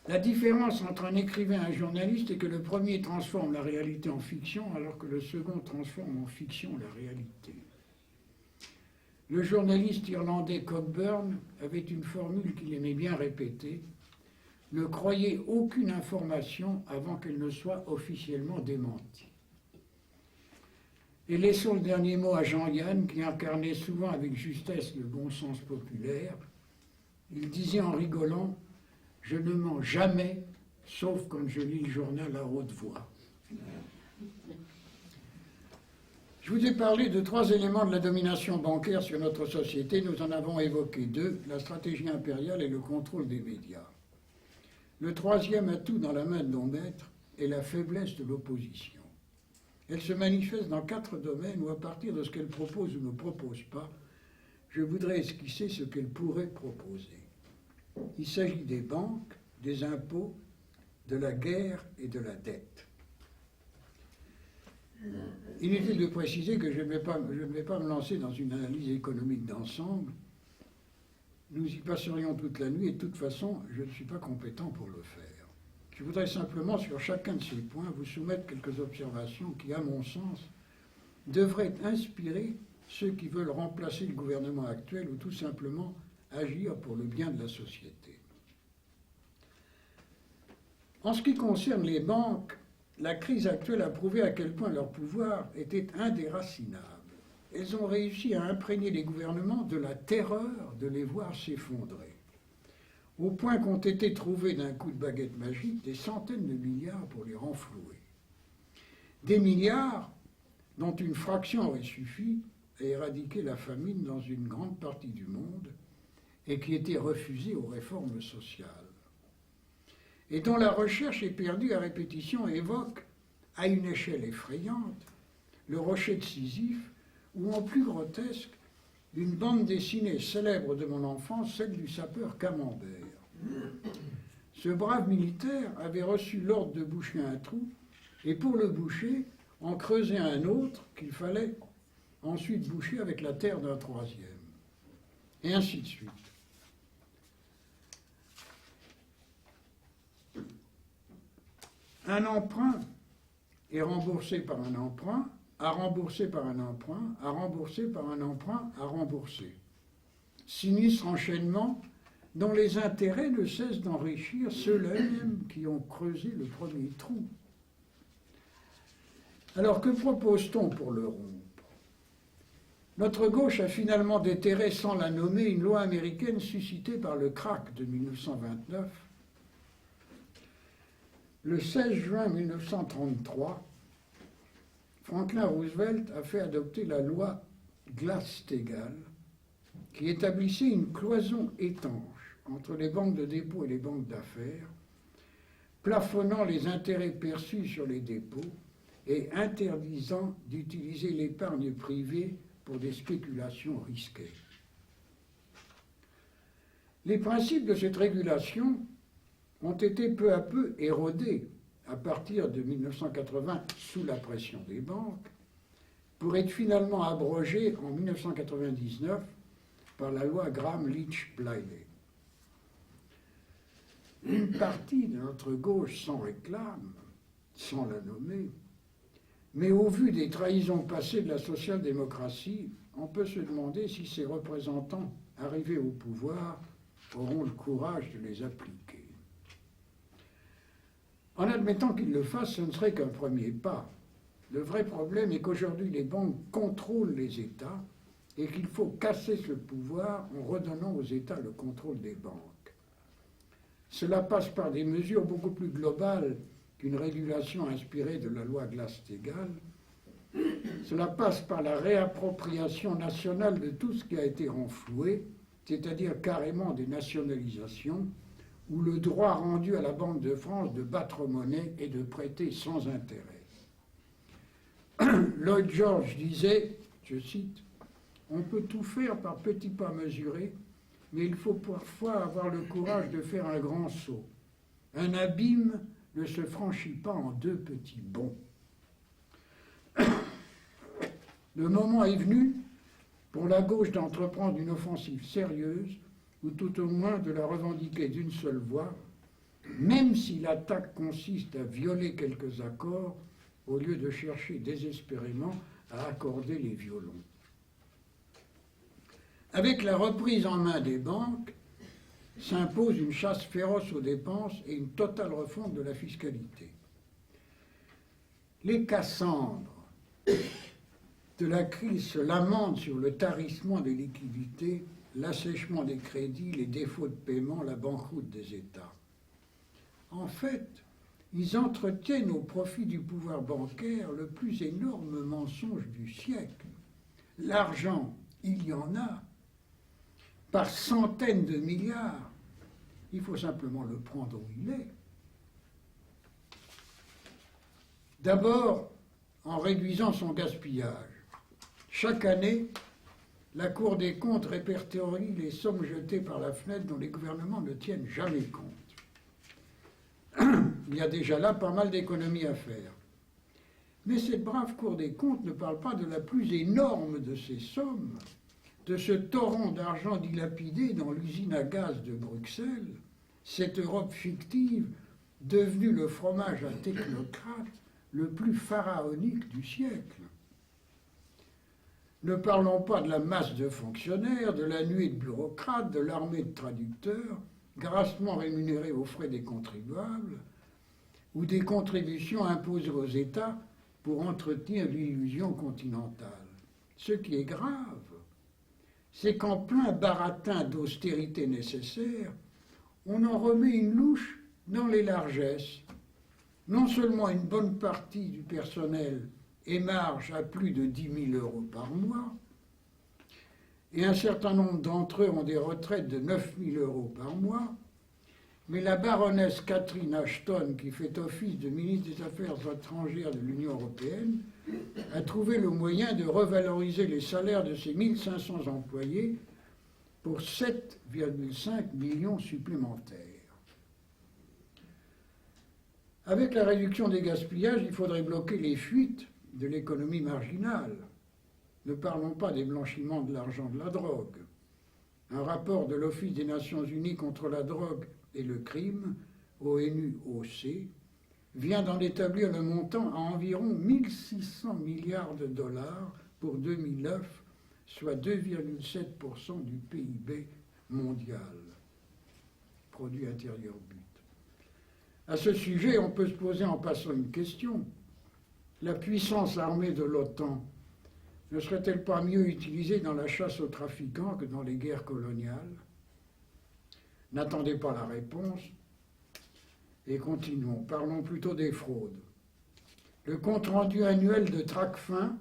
La différence entre un écrivain et un journaliste est que le premier transforme la réalité en fiction, alors que le second transforme en fiction la réalité. Le journaliste irlandais Cockburn avait une formule qu'il aimait bien répéter: ne croyez aucune information avant qu'elle ne soit officiellement démentie. Et laissons le dernier mot à Jean-Yann, qui incarnait souvent avec justesse le bon sens populaire. Il disait en rigolant: je ne mens jamais, sauf quand je lis le journal à haute voix. Je vous ai parlé de 3 éléments de la domination bancaire sur notre société. Nous en avons évoqué 2, la stratégie impériale et le contrôle des médias. Le 3e atout dans la main de nos maîtres est la faiblesse de l'opposition. Elle se manifeste dans 4 domaines où, à partir de ce qu'elle propose ou ne propose pas, je voudrais esquisser ce qu'elle pourrait proposer. Il s'agit des banques, des impôts, de la guerre et de la dette. Inutile de préciser que je ne vais pas me lancer dans une analyse économique d'ensemble. Nous y passerions toute la nuit et de toute façon, je ne suis pas compétent pour le faire. Je voudrais simplement, sur chacun de ces points, vous soumettre quelques observations qui, à mon sens, devraient inspirer ceux qui veulent remplacer le gouvernement actuel ou tout simplement agir pour le bien de la société. En ce qui concerne les banques, la crise actuelle a prouvé à quel point leur pouvoir était indéracinable. Elles ont réussi à imprégner les gouvernements de la terreur de les voir s'effondrer, au point qu'ont été trouvés d'un coup de baguette magique des centaines de milliards pour les renflouer. Des milliards dont une fraction aurait suffi à éradiquer la famine dans une grande partie du monde et qui étaient refusés aux réformes sociales, et dont la recherche éperdue à répétition évoque, à une échelle effrayante, le rocher de Sisyphe, ou en plus grotesque, une bande dessinée célèbre de mon enfance, celle du sapeur Camembert. Ce brave militaire avait reçu l'ordre de boucher un trou, et pour le boucher, en creuser un autre qu'il fallait ensuite boucher avec la terre d'un 3e. Et ainsi de suite. Un emprunt est remboursé par un emprunt, à rembourser par un emprunt, à rembourser par un emprunt, à rembourser. Sinistre enchaînement dont les intérêts ne cessent d'enrichir ceux-là mêmes qui ont creusé le premier trou. Alors que propose-t-on pour le rompre? Notre gauche a finalement déterré, sans la nommer, une loi américaine suscitée par le krach de 1929. Le 16 juin 1933, Franklin Roosevelt a fait adopter la loi Glass-Steagall, qui établissait une cloison étanche entre les banques de dépôt et les banques d'affaires, plafonnant les intérêts perçus sur les dépôts et interdisant d'utiliser l'épargne privée pour des spéculations risquées. Les principes de cette régulation ont été peu à peu érodés à partir de 1980 sous la pression des banques, pour être finalement abrogés en 1999 par la loi Gramm-Leach-Bliley. Une partie de notre gauche s'en réclame, sans la nommer, mais au vu des trahisons passées de la social-démocratie, on peut se demander si ses représentants, arrivés au pouvoir, auront le courage de les appliquer. En admettant qu'ils le fassent, ce ne serait qu'un premier pas. Le vrai problème est qu'aujourd'hui, les banques contrôlent les États et qu'il faut casser ce pouvoir en redonnant aux États le contrôle des banques. Cela passe par des mesures beaucoup plus globales qu'une régulation inspirée de la loi Glass-Steagall. Cela passe par la réappropriation nationale de tout ce qui a été renfloué, c'est-à-dire carrément des nationalisations, ou le droit rendu à la Banque de France de battre monnaie et de prêter sans intérêt. Lloyd George disait, je cite, « On peut tout faire par petits pas mesurés, mais il faut parfois avoir le courage de faire un grand saut. Un abîme ne se franchit pas en 2 petits bonds. » Le moment est venu pour la gauche d'entreprendre une offensive sérieuse, ou tout au moins de la revendiquer d'une seule voix, même si l'attaque consiste à violer quelques accords au lieu de chercher désespérément à accorder les violons. Avec la reprise en main des banques, s'impose une chasse féroce aux dépenses et une totale refonte de la fiscalité. Les Cassandres de la crise se lamentent sur le tarissement des liquidités, l'assèchement des crédits, les défauts de paiement, la banqueroute des États. En fait, ils entretiennent au profit du pouvoir bancaire le plus énorme mensonge du siècle. L'argent, il y en a, par centaines de milliards. Il faut simplement le prendre où il est. D'abord, en réduisant son gaspillage. Chaque année, la Cour des comptes répertorie les sommes jetées par la fenêtre dont les gouvernements ne tiennent jamais compte. Il y a déjà là pas mal d'économies à faire. Mais cette brave Cour des comptes ne parle pas de la plus énorme de ces sommes, de ce torrent d'argent dilapidé dans l'usine à gaz de Bruxelles, cette Europe fictive devenue le fromage à technocrates le plus pharaonique du siècle. Ne parlons pas de la masse de fonctionnaires, de la nuée de bureaucrates, de l'armée de traducteurs, grassement rémunérés aux frais des contribuables, ou des contributions imposées aux États pour entretenir l'illusion continentale. Ce qui est grave, c'est qu'en plein baratin d'austérité nécessaire, on en remet une louche dans les largesses. Non seulement une bonne partie du personnel émarge à plus de 10 000 € par mois, et un certain nombre d'entre eux ont des retraites de 9 000 € par mois, mais la baronesse Catherine Ashton, qui fait office de ministre des Affaires étrangères de l'Union européenne, a trouvé le moyen de revaloriser les salaires de ses 1500 employés pour 7,5 millions supplémentaires. Avec la réduction des gaspillages, il faudrait bloquer les fuites de l'économie marginale. Ne parlons pas des blanchiments de l'argent de la drogue. Un rapport de l'Office des Nations Unies contre la drogue et le crime, ONU-OC, vient d'en établir le montant à environ 1600 milliards de dollars pour 2009, soit 2,7% du PIB mondial, produit intérieur brut. À ce sujet, on peut se poser en passant une question. La puissance armée de l'OTAN ne serait-elle pas mieux utilisée dans la chasse aux trafiquants que dans les guerres coloniales? N'attendez pas la réponse et continuons. Parlons plutôt des fraudes. Le compte-rendu annuel de Tracfin,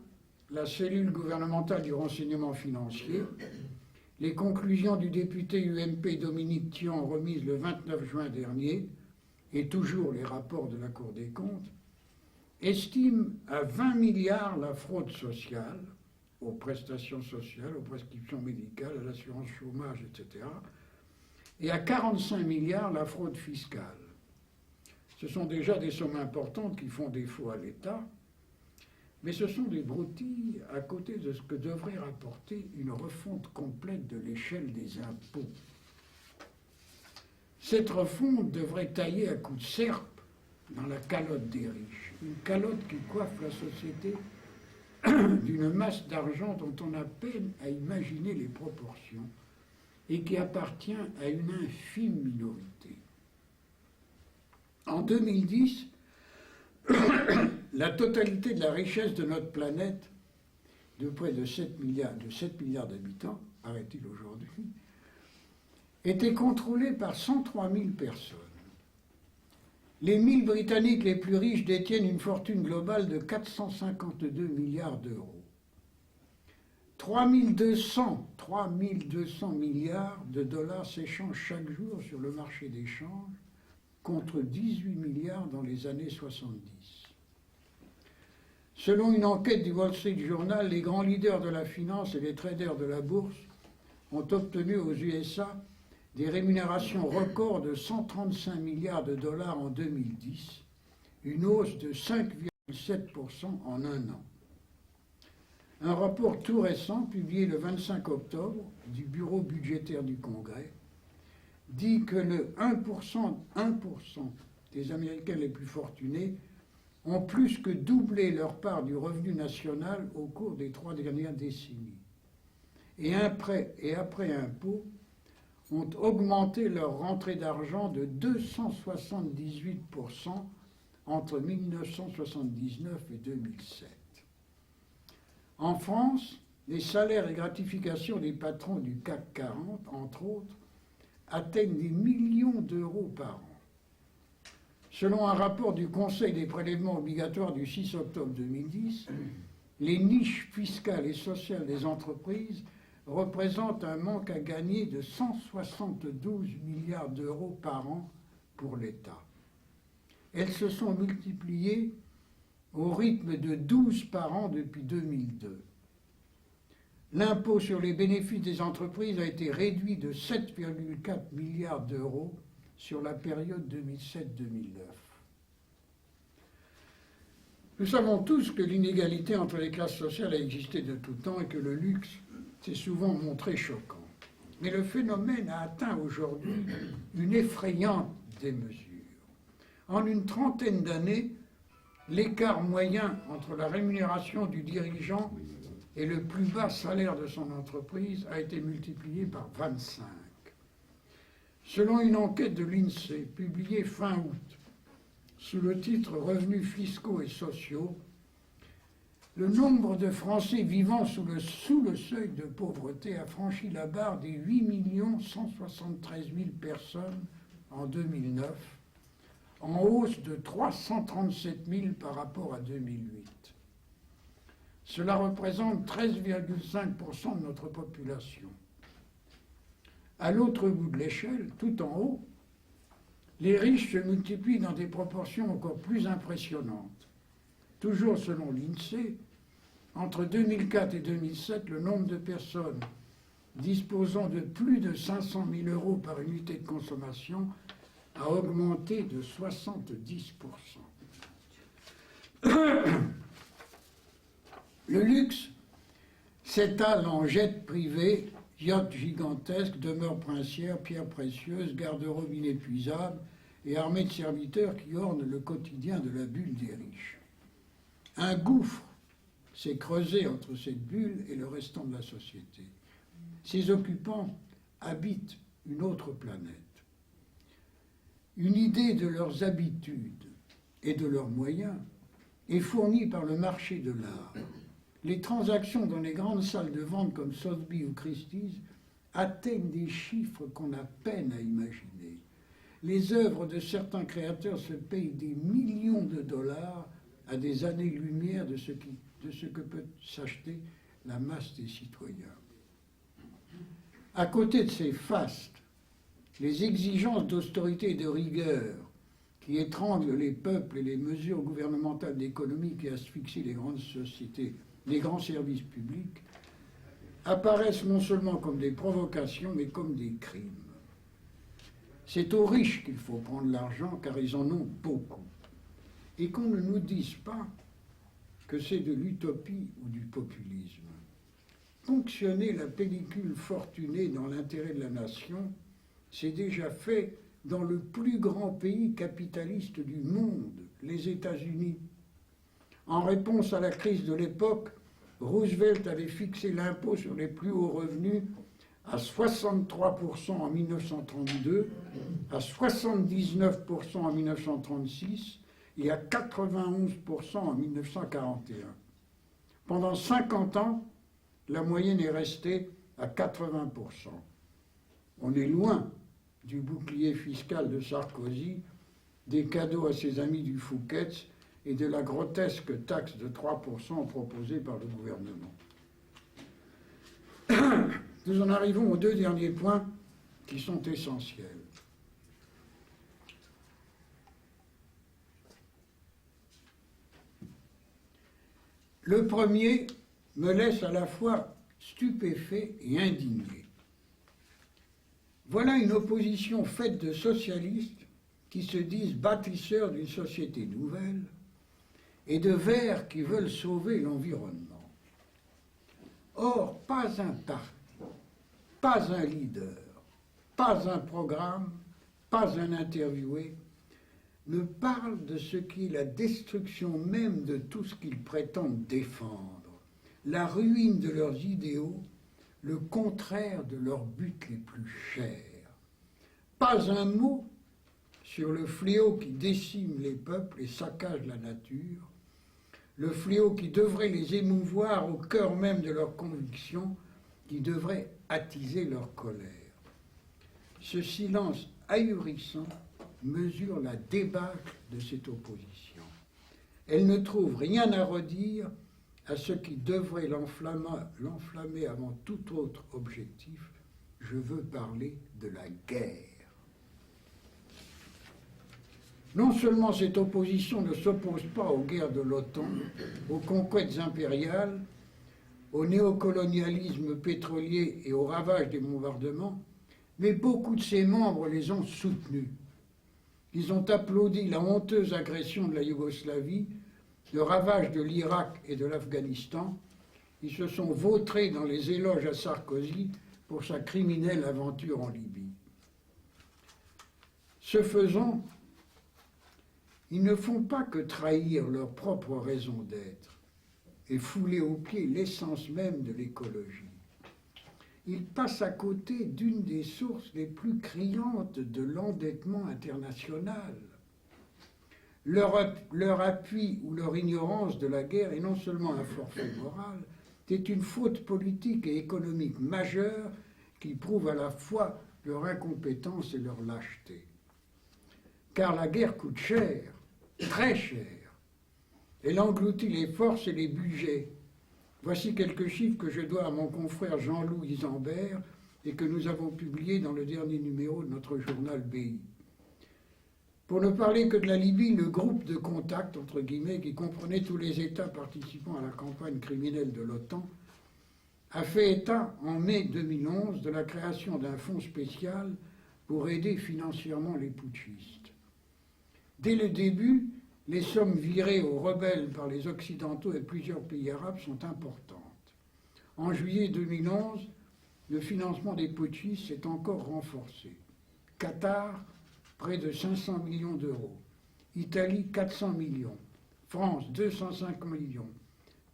la cellule gouvernementale du renseignement financier, Les conclusions du député UMP Dominique Tian remises le 29 juin dernier, et toujours les rapports de la Cour des comptes, estiment à 20 milliards la fraude sociale, aux prestations sociales, aux prescriptions médicales, à l'assurance chômage, etc., et à 45 milliards la fraude fiscale. Ce sont déjà des sommes importantes qui font défaut à l'État, mais ce sont des broutilles à côté de ce que devrait rapporter une refonte complète de l'échelle des impôts. Cette refonte devrait tailler à coups de serpe dans la calotte des riches, une calotte qui coiffe la société d'une masse d'argent dont on a peine à imaginer les proportions et qui appartient à une infime minorité. En 2010, la totalité de la richesse de notre planète, de près de 7 milliards d'habitants, paraît-il aujourd'hui, était contrôlée par 103 000 personnes. Les 1000 Britanniques les plus riches détiennent une fortune globale de 452 milliards d'euros. 3200 milliards de dollars s'échangent chaque jour sur le marché d'échange, contre 18 milliards dans les années 70. Selon une enquête du Wall Street Journal, les grands leaders de la finance et les traders de la bourse ont obtenu aux USA des rémunérations records de 135 milliards de dollars en 2010, une hausse de 5,7% en un an. Un rapport tout récent, publié le 25 octobre, du Bureau budgétaire du Congrès, dit que le 1% des Américains les plus fortunés ont plus que doublé leur part du revenu national au cours des 3 dernières décennies. Et après impôt, ont augmenté leur rentrée d'argent de 278% entre 1979 et 2007. En France, les salaires et gratifications des patrons du CAC 40, entre autres, atteignent des millions d'euros par an. Selon un rapport du Conseil des prélèvements obligatoires du 6 octobre 2010, les niches fiscales et sociales des entreprises représentent un manque à gagner de 172 milliards d'euros par an pour l'État. Elles se sont multipliées au rythme de 12 par an depuis 2002. L'impôt sur les bénéfices des entreprises a été réduit de 7,4 milliards d'euros sur la période 2007-2009. Nous savons tous que l'inégalité entre les classes sociales a existé de tout temps et que le luxe s'est souvent montré choquant. Mais le phénomène a atteint aujourd'hui une effrayante démesure. En une trentaine d'années, l'écart moyen entre la rémunération du dirigeant et le plus bas salaire de son entreprise a été multiplié par 25. Selon une enquête de l'INSEE publiée fin août, sous le titre « Revenus fiscaux et sociaux », le nombre de Français vivant sous le seuil de pauvreté a franchi la barre des 8 173 000 personnes en 2009, en hausse de 337 000 par rapport à 2008. Cela représente 13,5% de notre population. À l'autre bout de l'échelle, tout en haut, les riches se multiplient dans des proportions encore plus impressionnantes. Toujours selon l'INSEE, entre 2004 et 2007, le nombre de personnes disposant de plus de 500 000 euros par unité de consommation a augmenté de 70%. Le luxe s'étale en jets privés, yachts gigantesques, demeures princières, pierres précieuses, garde-robes inépuisables et armées de serviteurs qui ornent le quotidien de la bulle des riches. Un gouffre s'est creusé entre cette bulle et le restant de la société. Ses occupants habitent une autre planète. Une idée de leurs habitudes et de leurs moyens est fournie par le marché de l'art. Les transactions dans les grandes salles de vente comme Sotheby's ou Christie's atteignent des chiffres qu'on a peine à imaginer. Les œuvres de certains créateurs se payent des millions de dollars à des années-lumière de ce que peut s'acheter la masse des citoyens. À côté de ces fastes, les exigences d'austérité et de rigueur qui étranglent les peuples et les mesures gouvernementales d'économie qui asphyxient les grandes sociétés, les grands services publics, apparaissent non seulement comme des provocations, mais comme des crimes. C'est aux riches qu'il faut prendre l'argent, car ils en ont beaucoup. Et qu'on ne nous dise pas que c'est de l'utopie ou du populisme. Ponctionner la pellicule fortunée dans l'intérêt de la nation, c'est déjà fait dans le plus grand pays capitaliste du monde, les États-Unis. En réponse à la crise de l'époque, Roosevelt avait fixé l'impôt sur les plus hauts revenus à 63% en 1932, à 79% en 1936 et à 91% en 1941. Pendant 50 ans, la moyenne est restée à 80%. On est loin du bouclier fiscal de Sarkozy, des cadeaux à ses amis du Fouquet's et de la grotesque taxe de 3% proposée par le gouvernement. Nous en arrivons aux deux derniers points qui sont essentiels. Le premier me laisse à la fois stupéfait et indigné. Voilà une opposition faite de socialistes qui se disent bâtisseurs d'une société nouvelle et de verts qui veulent sauver l'environnement. Or, pas un parti, pas un leader, pas un programme, pas un interviewé ne parle de ce qui est la destruction même de tout ce qu'ils prétendent défendre, la ruine de leurs idéaux, le contraire de leurs buts les plus chers. Pas un mot sur le fléau qui décime les peuples et saccage la nature, le fléau qui devrait les émouvoir au cœur même de leurs convictions, qui devrait attiser leur colère. Ce silence ahurissant mesure la débâcle de cette opposition. Elle ne trouve rien à redire à ce qui devrait l'enflammer avant tout autre objectif. Je veux parler de la guerre. Non seulement cette opposition ne s'oppose pas aux guerres de l'OTAN, aux conquêtes impériales, au néocolonialisme pétrolier et au ravage des bombardements, mais beaucoup de ses membres les ont soutenus. Ils ont applaudi la honteuse agression de la Yougoslavie, le ravage de l'Irak et de l'Afghanistan. Ils se sont vautrés dans les éloges à Sarkozy pour sa criminelle aventure en Libye. Ce faisant, ils ne font pas que trahir leur propre raison d'être et fouler aux pieds l'essence même de l'écologie. Ils passent à côté d'une des sources les plus criantes de l'endettement international. Leur appui ou leur ignorance de la guerre est non seulement un forfait moral, c'est une faute politique et économique majeure qui prouve à la fois leur incompétence et leur lâcheté. Car la guerre coûte cher, très cher. Elle engloutit les forces et les budgets. Voici quelques chiffres que je dois à mon confrère Jean-Louis Isambert et que nous avons publiés dans le dernier numéro de notre journal BI. Pour ne parler que de la Libye, le groupe de contact, entre guillemets, qui comprenait tous les États participant à la campagne criminelle de l'OTAN, a fait état en mai 2011 de la création d'un fonds spécial pour aider financièrement les putschistes. Dès le début, les sommes virées aux rebelles par les Occidentaux et plusieurs pays arabes sont importantes. En juillet 2011, le financement des putschistes s'est encore renforcé. Qatar, près de 500 millions d'euros. Italie, 400 millions. France, 205 millions.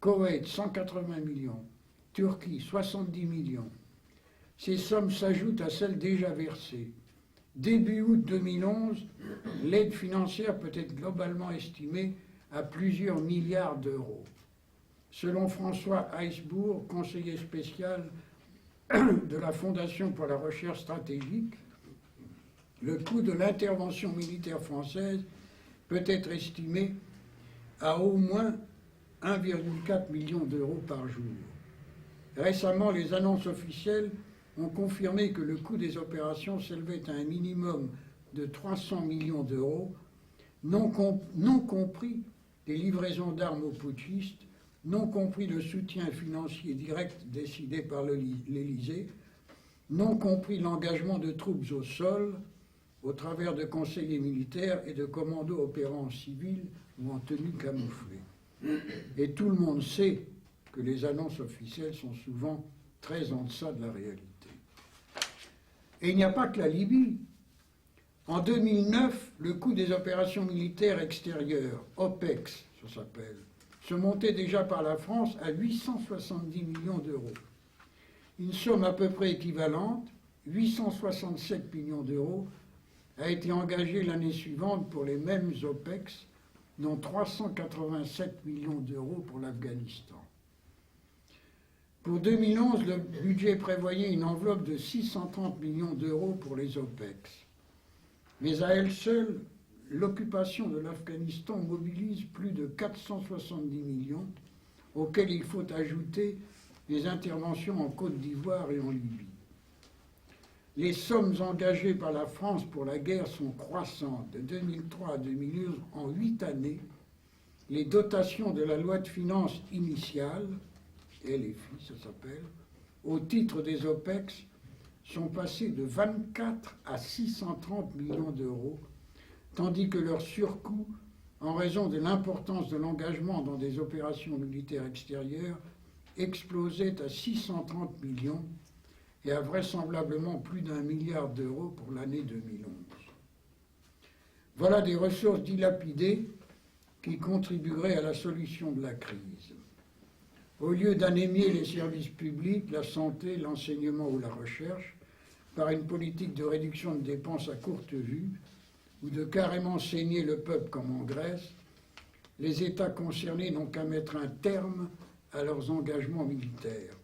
Koweït, 180 millions. Turquie, 70 millions. Ces sommes s'ajoutent à celles déjà versées. Début août 2011, l'aide financière peut être globalement estimée à plusieurs milliards d'euros. Selon François Heisbourg, conseiller spécial de la Fondation pour la recherche stratégique, le coût de l'intervention militaire française peut être estimé à au moins 1,4 million d'euros par jour. Récemment, les annonces officielles ont confirmé que le coût des opérations s'élevait à un minimum de 300 millions d'euros, non compris les livraisons d'armes aux putschistes, non compris le soutien financier direct décidé par l'Élysée, non compris l'engagement de troupes au sol au travers de conseillers militaires et de commandos opérant en civil ou en tenue camouflée. Et tout le monde sait que les annonces officielles sont souvent très en deçà de la réalité. Et il n'y a pas que la Libye. En 2009, le coût des opérations militaires extérieures, OPEX, ça s'appelle, se montait déjà par la France à 870 millions d'euros. Une somme à peu près équivalente, 867 millions d'euros, a été engagée l'année suivante pour les mêmes OPEX, dont 387 millions d'euros pour l'Afghanistan. Pour 2011, le budget prévoyait une enveloppe de 630 millions d'euros pour les OPEX. Mais à elle seule, l'occupation de l'Afghanistan mobilise plus de 470 millions, auxquels il faut ajouter les interventions en Côte d'Ivoire et en Libye. Les sommes engagées par la France pour la guerre sont croissantes. De 2003 à 2011, en 8 années, les dotations de la loi de finances initiale, LFI ça s'appelle, au titre des OPEX, sont passées de 24 à 630 millions d'euros, tandis que leur surcoût, en raison de l'importance de l'engagement dans des opérations militaires extérieures, explosait à 630 millions et à vraisemblablement plus d'1 milliard d'euros pour l'année 2011. Voilà des ressources dilapidées qui contribueraient à la solution de la crise. Au lieu d'anémier les services publics, la santé, l'enseignement ou la recherche, par une politique de réduction de dépenses à courte vue, ou de carrément saigner le peuple comme en Grèce, les États concernés n'ont qu'à mettre un terme à leurs engagements militaires.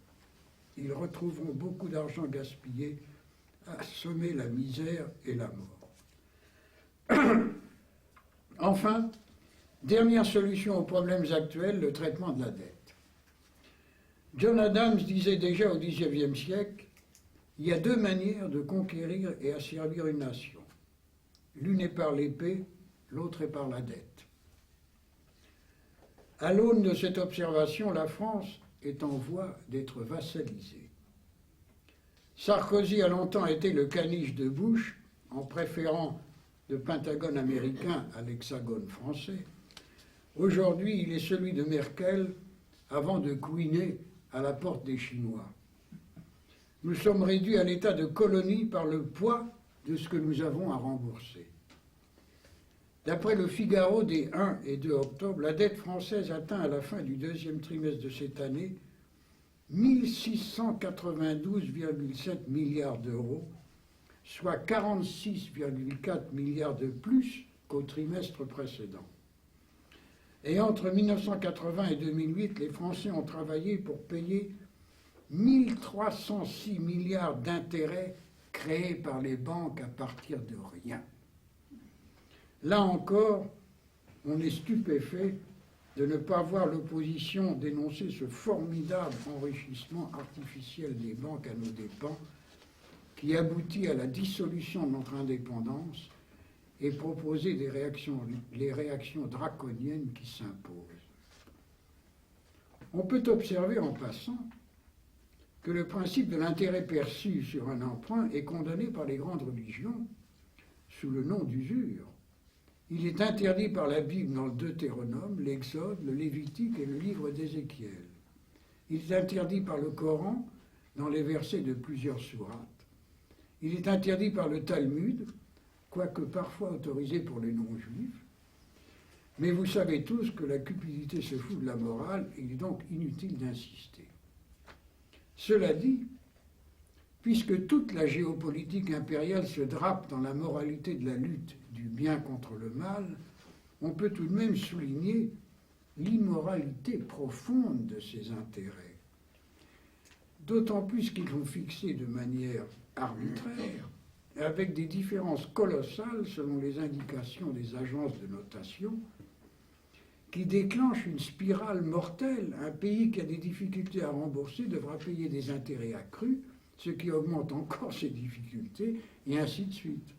Ils retrouveront beaucoup d'argent gaspillé à semer la misère et la mort. Enfin, dernière solution aux problèmes actuels, le traitement de la dette. John Adams disait déjà au XIXe siècle, il y a 2 manières de conquérir et asservir une nation. L'une est par l'épée, l'autre est par la dette. À l'aune de cette observation, la France est en voie d'être vassalisée. Sarkozy a longtemps été le caniche de Bush, en préférant le Pentagone américain à l'hexagone français. Aujourd'hui, il est celui de Merkel avant de couiner à la porte des Chinois. Nous sommes réduits à l'état de colonie par le poids de ce que nous avons à rembourser. D'après le Figaro des 1 et 2 octobre, la dette française atteint à la fin du 2e trimestre de cette année 1692,7 milliards d'euros, soit 46,4 milliards de plus qu'au trimestre précédent. Et entre 1980 et 2008, les Français ont travaillé pour payer 1306 milliards d'intérêts créés par les banques à partir de rien. Là encore, on est stupéfait de ne pas voir l'opposition dénoncer ce formidable enrichissement artificiel des banques à nos dépens qui aboutit à la dissolution de notre indépendance et proposer les réactions draconiennes qui s'imposent. On peut observer en passant que le principe de l'intérêt perçu sur un emprunt est condamné par les grandes religions sous le nom d'usure. Il est interdit par la Bible dans le Deutéronome, l'Exode, le Lévitique et le livre d'Ézéchiel. Il est interdit par le Coran dans les versets de plusieurs sourates. Il est interdit par le Talmud, quoique parfois autorisé pour les non-juifs. Mais vous savez tous que la cupidité se fout de la morale, et il est donc inutile d'insister. Cela dit, puisque toute la géopolitique impériale se drape dans la moralité de la lutte du bien contre le mal, on peut tout de même souligner l'immoralité profonde de ces intérêts. D'autant plus qu'ils sont fixés de manière arbitraire, avec des différences colossales selon les indications des agences de notation, qui déclenchent une spirale mortelle. Un pays qui a des difficultés à rembourser devra payer des intérêts accrus, ce qui augmente encore ses difficultés, et ainsi de suite.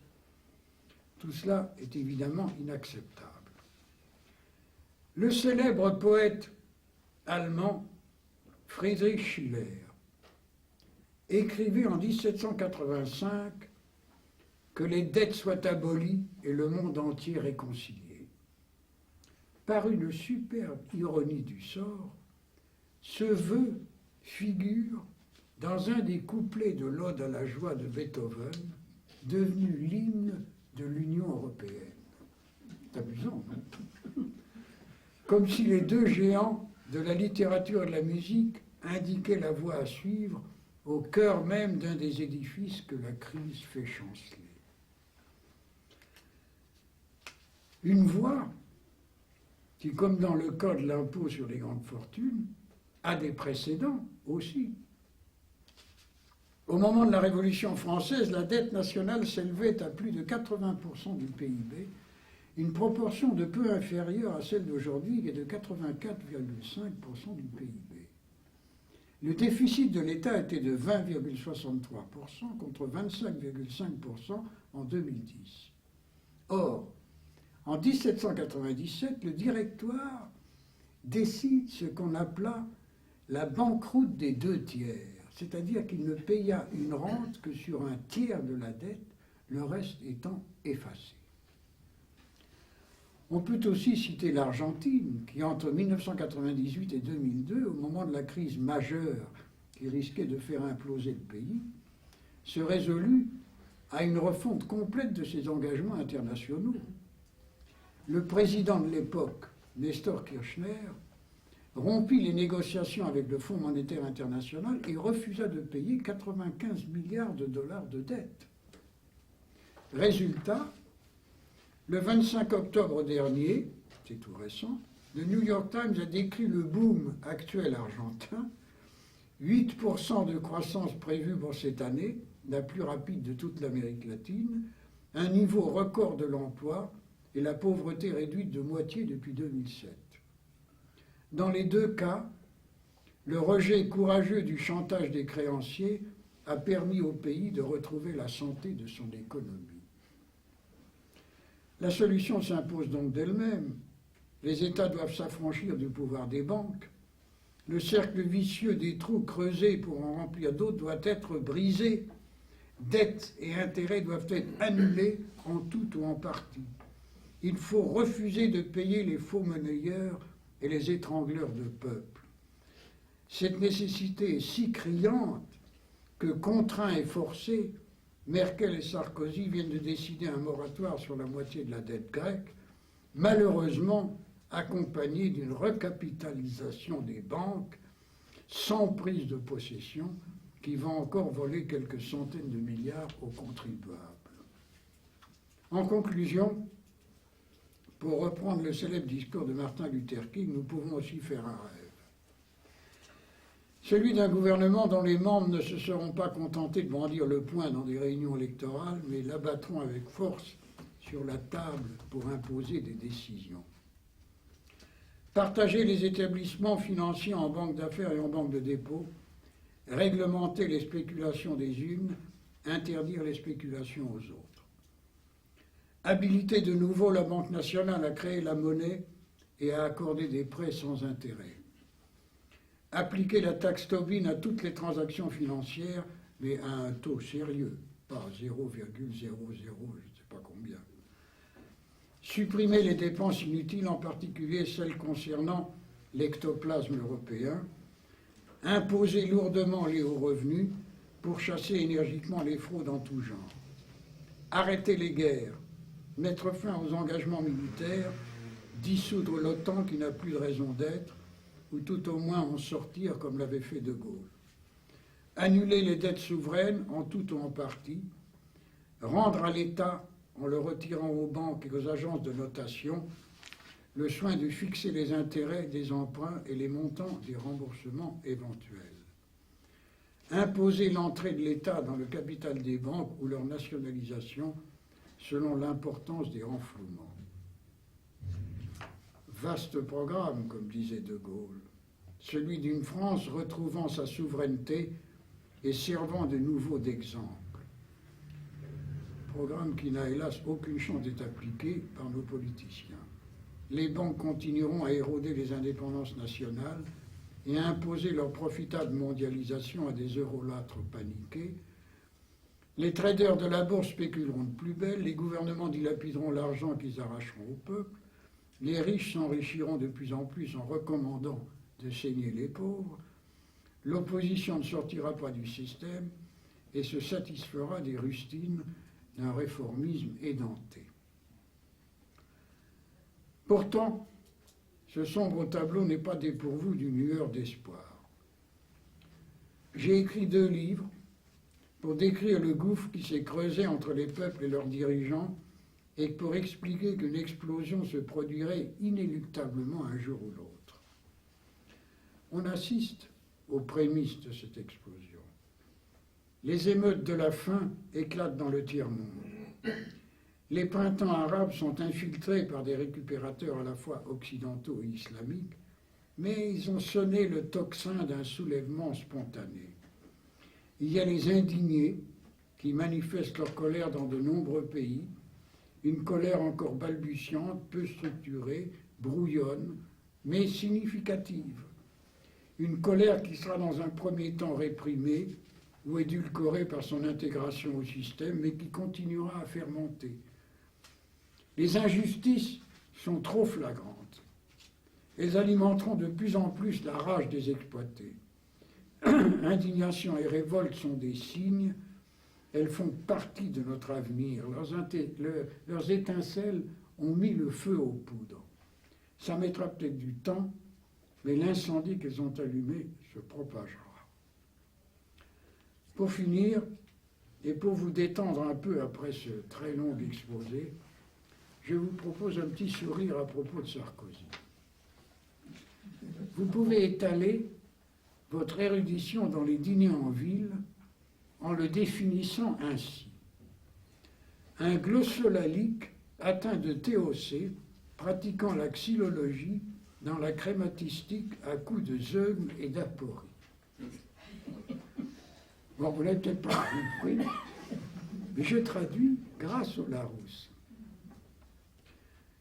Tout cela est évidemment inacceptable. Le célèbre poète allemand Friedrich Schiller écrivait en 1785 que les dettes soient abolies et le monde entier réconcilié. Par une superbe ironie du sort, ce vœu figure dans un des couplets de l'Ode à la joie de Beethoven, devenu l'hymne de l'Union européenne. C'est amusant, non? Comme si les deux géants de la littérature et de la musique indiquaient la voie à suivre au cœur même d'un des édifices que la crise fait chanceler. Une voie qui, comme dans le cas de l'impôt sur les grandes fortunes, a des précédents aussi. Au moment de la Révolution française, la dette nationale s'élevait à plus de 80% du PIB, une proportion de peu inférieure à celle d'aujourd'hui qui est de 84,5% du PIB. Le déficit de l'État était de 20,63% contre 25,5% en 2010. Or, en 1797, le Directoire décide ce qu'on appela la banqueroute des 2/3, c'est-à-dire qu'il ne paya une rente que sur un tiers de la dette, le reste étant effacé. On peut aussi citer l'Argentine, qui entre 1998 et 2002, au moment de la crise majeure qui risquait de faire imploser le pays, se résolut à une refonte complète de ses engagements internationaux. Le président de l'époque, Néstor Kirchner, rompit les négociations avec le Fonds monétaire international et refusa de payer 95 milliards de dollars de dette. Résultat, le 25 octobre dernier, c'est tout récent, le New York Times a décrit le boom actuel argentin, 8% de croissance prévue pour cette année, la plus rapide de toute l'Amérique latine, un niveau record de l'emploi et la pauvreté réduite de moitié depuis 2007. Dans les deux cas, le rejet courageux du chantage des créanciers a permis au pays de retrouver la santé de son économie. La solution s'impose donc d'elle-même. Les États doivent s'affranchir du pouvoir des banques. Le cercle vicieux des trous creusés pour en remplir d'autres doit être brisé. Dettes et intérêts doivent être annulés en tout ou en partie. Il faut refuser de payer les faux monnayeurs et les étrangleurs de peuples. Cette nécessité est si criante que, contraints et forcés, Merkel et Sarkozy viennent de décider un moratoire sur la moitié de la dette grecque, malheureusement accompagné d'une recapitalisation des banques sans prise de possession qui va encore voler quelques centaines de milliards aux contribuables. En conclusion, pour reprendre le célèbre discours de Martin Luther King, nous pouvons aussi faire un rêve. Celui d'un gouvernement dont les membres ne se seront pas contentés de brandir le poing dans des réunions électorales, mais l'abattront avec force sur la table pour imposer des décisions. Partager les établissements financiers en banque d'affaires et en banque de dépôt, réglementer les spéculations des unes, interdire les spéculations aux autres. Habiliter de nouveau la Banque nationale à créer la monnaie et à accorder des prêts sans intérêt. Appliquer la taxe Tobin à toutes les transactions financières, mais à un taux sérieux, pas 0,00, je ne sais pas combien. Supprimer les dépenses inutiles, en particulier celles concernant l'ectoplasme européen. Imposer lourdement les hauts revenus pour chasser énergiquement les fraudes en tout genre. Arrêter les guerres. Mettre fin aux engagements militaires, dissoudre l'OTAN qui n'a plus de raison d'être, ou tout au moins en sortir comme l'avait fait De Gaulle. Annuler les dettes souveraines en tout ou en partie, rendre à l'État, en le retirant aux banques et aux agences de notation, le soin de fixer les intérêts des emprunts et les montants des remboursements éventuels. Imposer l'entrée de l'État dans le capital des banques ou leur nationalisation selon l'importance des renflouements. Vaste programme, comme disait De Gaulle, celui d'une France retrouvant sa souveraineté et servant de nouveau d'exemple. Programme qui n'a hélas aucune chance d'être appliqué par nos politiciens. Les banques continueront à éroder les indépendances nationales et à imposer leur profitable mondialisation à des eurolâtres paniqués. Les traders de la bourse spéculeront de plus belle, les gouvernements dilapideront l'argent qu'ils arracheront au peuple, les riches s'enrichiront de plus en plus en recommandant de saigner les pauvres, l'opposition ne sortira pas du système et se satisfera des rustines d'un réformisme édenté. Pourtant, ce sombre tableau n'est pas dépourvu d'une lueur d'espoir. J'ai écrit 2 livres pour décrire le gouffre qui s'est creusé entre les peuples et leurs dirigeants et pour expliquer qu'une explosion se produirait inéluctablement un jour ou l'autre. On assiste aux prémices de cette explosion. Les émeutes de la faim éclatent dans le tiers-monde. Les printemps arabes sont infiltrés par des récupérateurs à la fois occidentaux et islamiques, mais ils ont sonné le tocsin d'un soulèvement spontané. Il y a les indignés qui manifestent leur colère dans de nombreux pays, une colère encore balbutiante, peu structurée, brouillonne, mais significative. Une colère qui sera dans un premier temps réprimée ou édulcorée par son intégration au système, mais qui continuera à fermenter. Les injustices sont trop flagrantes. Elles alimenteront de plus en plus la rage des exploités. Indignation et révolte sont des signes, elles font partie de notre avenir. Leurs étincelles ont mis le feu aux poudres. Ça mettra peut-être du temps, mais l'incendie qu'elles ont allumé se propagera. Pour finir, et pour vous détendre un peu après ce très long exposé, je vous propose un petit sourire à propos de Sarkozy. Vous pouvez étaler votre érudition dans les dîners en ville en le définissant ainsi. Un glossolalique atteint de TOC, pratiquant la xylologie dans la crématistique à coups de zeugme et d'aporie. Bon, vous l'avez peut-être pas compris, mais je traduis grâce au Larousse.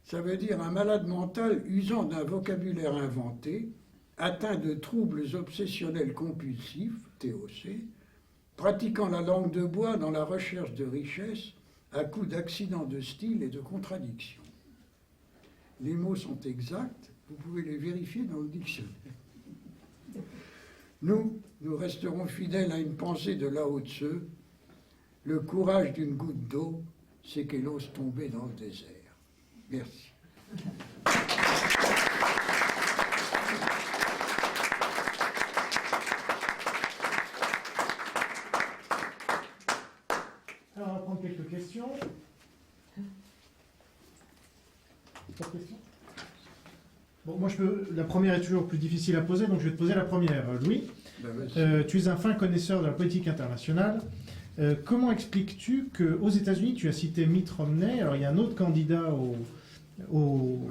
Ça veut dire un malade mental usant d'un vocabulaire inventé, atteint de troubles obsessionnels compulsifs, TOC, pratiquant la langue de bois dans la recherche de richesse à coups d'accidents de style et de contradictions. Les mots sont exacts, vous pouvez les vérifier dans le dictionnaire. Nous resterons fidèles à une pensée de Lao Tse. Le courage d'une goutte d'eau, c'est qu'elle ose tomber dans le désert. Merci. Alors, on va prendre quelques questions. Pas de questions ? Bon, moi, la première est toujours plus difficile à poser, donc je vais te poser la première. Louis, tu es un fin connaisseur de la politique internationale. Comment expliques-tu qu'aux États-Unis, tu as cité Mitt Romney, alors il y a un autre candidat au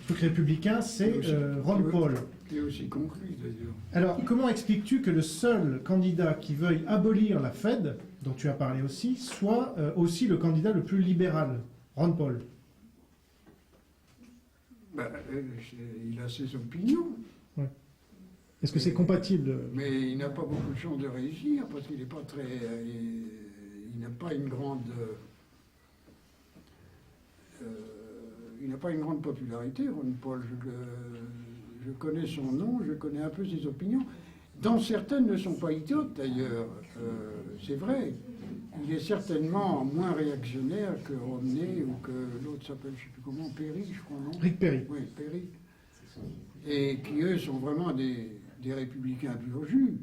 truc républicain, c'est Ron Paul. Qui est aussi conclu, d'ailleurs. Alors, comment expliques-tu que le seul candidat qui veuille abolir la Fed, dont tu as parlé aussi, soit aussi le candidat le plus libéral, Ron Paul ? Il a ses opinions. Ouais. Est-ce que c'est compatible ? Mais il n'a pas beaucoup de chance de réussir parce qu'il n'est pas très. Il n'a pas une grande. Il n'a pas une grande popularité, Ron Paul. Je connais son nom, je connais un peu ses opinions, dont certaines ne sont pas idiotes d'ailleurs. C'est vrai. Il est certainement moins réactionnaire que Romney ou que l'autre s'appelle, je ne sais plus comment, Perry, je crois, non ? Rick Perry. Oui, Perry. Et qui, eux, sont vraiment des républicains pur jus.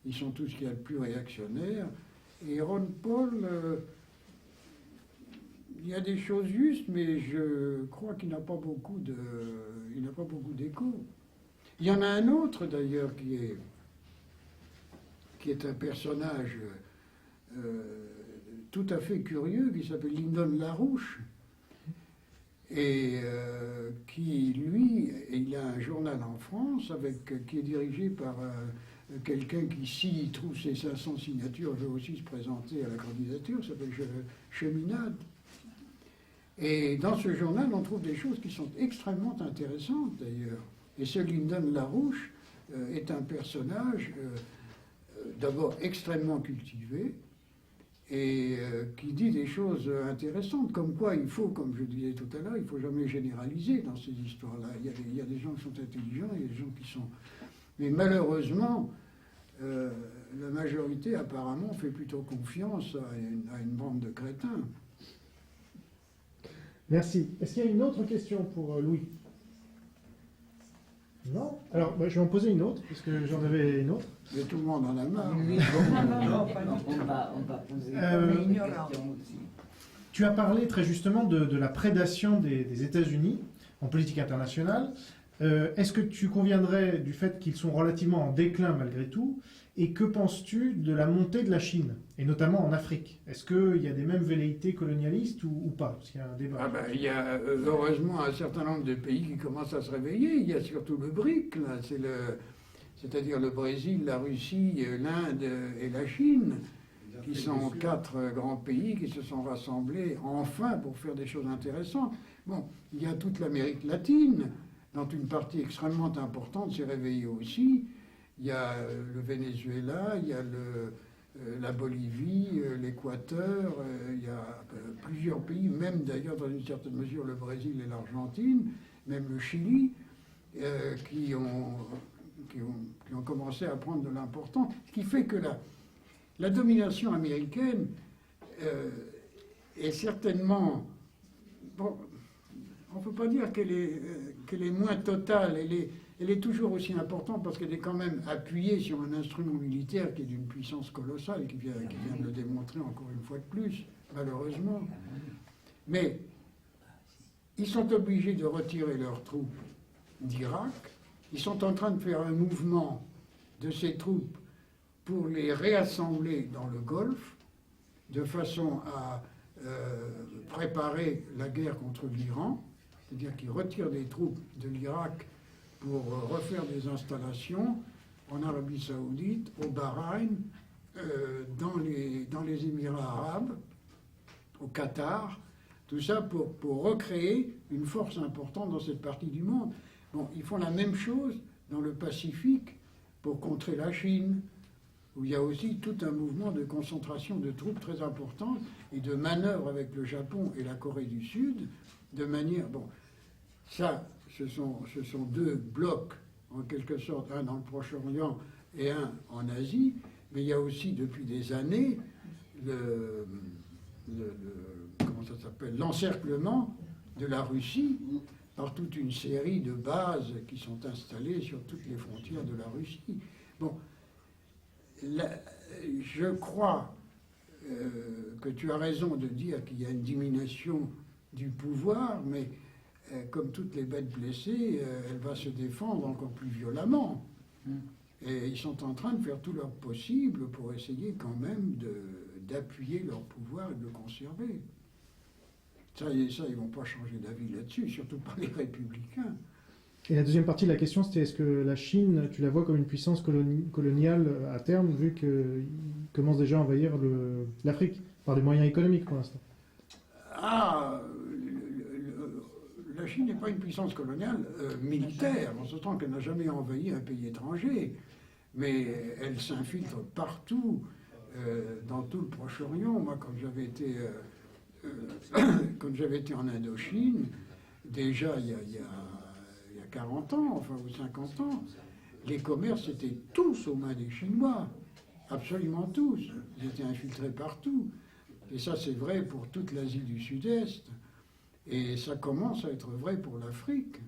Ils sont tous ce qu'il y a de plus réactionnaires. Et Ron Paul, il y a des choses justes, mais je crois qu'il n'a pas beaucoup d'écho. Il y en a un autre, d'ailleurs, qui est un personnage tout à fait curieux, qui s'appelle Lyndon LaRouche, et qui, lui, il a un journal en France qui est dirigé par quelqu'un qui, s'il trouve ses 500 signatures, veut aussi se présenter à la candidature, ça s'appelle Cheminade. Et dans ce journal, on trouve des choses qui sont extrêmement intéressantes d'ailleurs. Et ce Lyndon LaRouche est un personnage d'abord extrêmement cultivé et qui dit des choses intéressantes, comme quoi il faut, comme je disais tout à l'heure, il ne faut jamais généraliser dans ces histoires-là. Il y a des gens qui sont intelligents, il y a des gens qui sont... Mais malheureusement, la majorité apparemment fait plutôt confiance à une bande de crétins. Merci. Est-ce qu'il y a une autre question pour Louis? Non? Alors, je vais en poser une autre, parce que j'en avais une autre. Mais tout le monde en a marre. On va poser une question aussi. Tu as parlé très justement de la prédation des États-Unis en politique internationale. Est-ce que tu conviendrais du fait qu'ils sont relativement en déclin malgré tout? Et que penses-tu de la montée de la Chine, et notamment en Afrique? Est-ce qu'il y a des mêmes velléités colonialistes ou pas? Parce qu'il y a un débat. Il y a heureusement un certain nombre de pays qui commencent à se réveiller. Il y a surtout le BRIC, là, c'est-à-dire le Brésil, la Russie, l'Inde et la Chine, qui sont 4 grands pays qui se sont rassemblés enfin pour faire des choses intéressantes. Bon, il y a toute l'Amérique latine, dont une partie extrêmement importante s'est réveillée aussi. Il y a le Venezuela, il y a la Bolivie, l'Équateur, il y a plusieurs pays, même d'ailleurs dans une certaine mesure le Brésil et l'Argentine, même le Chili, qui ont commencé à prendre de l'importance. Ce qui fait que la domination américaine est certainement... Bon, on ne peut pas dire qu'elle est moins totale, elle est toujours aussi importante parce qu'elle est quand même appuyée sur un instrument militaire qui est d'une puissance colossale, qui vient de le démontrer encore une fois de plus, malheureusement. Mais ils sont obligés de retirer leurs troupes d'Irak. Ils sont en train de faire un mouvement de ces troupes pour les réassembler dans le Golfe, de façon à préparer la guerre contre l'Iran, c'est-à-dire qu'ils retirent des troupes de l'Irak pour refaire des installations en Arabie Saoudite, au Bahreïn, dans les Émirats arabes, au Qatar, tout ça pour recréer une force importante dans cette partie du monde. Bon, ils font la même chose dans le Pacifique pour contrer la Chine, où il y a aussi tout un mouvement de concentration de troupes très importante et de manœuvres avec le Japon et la Corée du Sud, de manière... Bon, ça, ce sont 2 blocs, en quelque sorte, un dans le Proche-Orient et un en Asie, mais il y a aussi depuis des années comment ça s'appelle, l'encerclement de la Russie par toute une série de bases qui sont installées sur toutes les frontières de la Russie. Bon, je crois que tu as raison de dire qu'il y a une diminution du pouvoir, mais comme toutes les bêtes blessées, elle va se défendre encore plus violemment. Et ils sont en train de faire tout leur possible pour essayer quand même d'appuyer leur pouvoir et de le conserver. Ça, ils ne vont pas changer d'avis là-dessus, surtout pas les républicains. Et la deuxième partie de la question, c'était est-ce que la Chine, tu la vois comme une puissance coloniale à terme, vu qu'ils commencent déjà à envahir l'Afrique, par des moyens économiques pour l'instant? La Chine n'est pas une puissance coloniale militaire, en ce temps qu'elle n'a jamais envahi un pays étranger, mais elle s'infiltre partout, dans tout le Proche-Orient. Moi, quand j'avais été en Indochine, déjà il y a 40 ans, enfin, ou 50 ans, les commerces étaient tous aux mains des Chinois, absolument tous. Ils étaient infiltrés partout. Et ça, c'est vrai pour toute l'Asie du Sud-Est. Et ça commence à être vrai pour l'Afrique.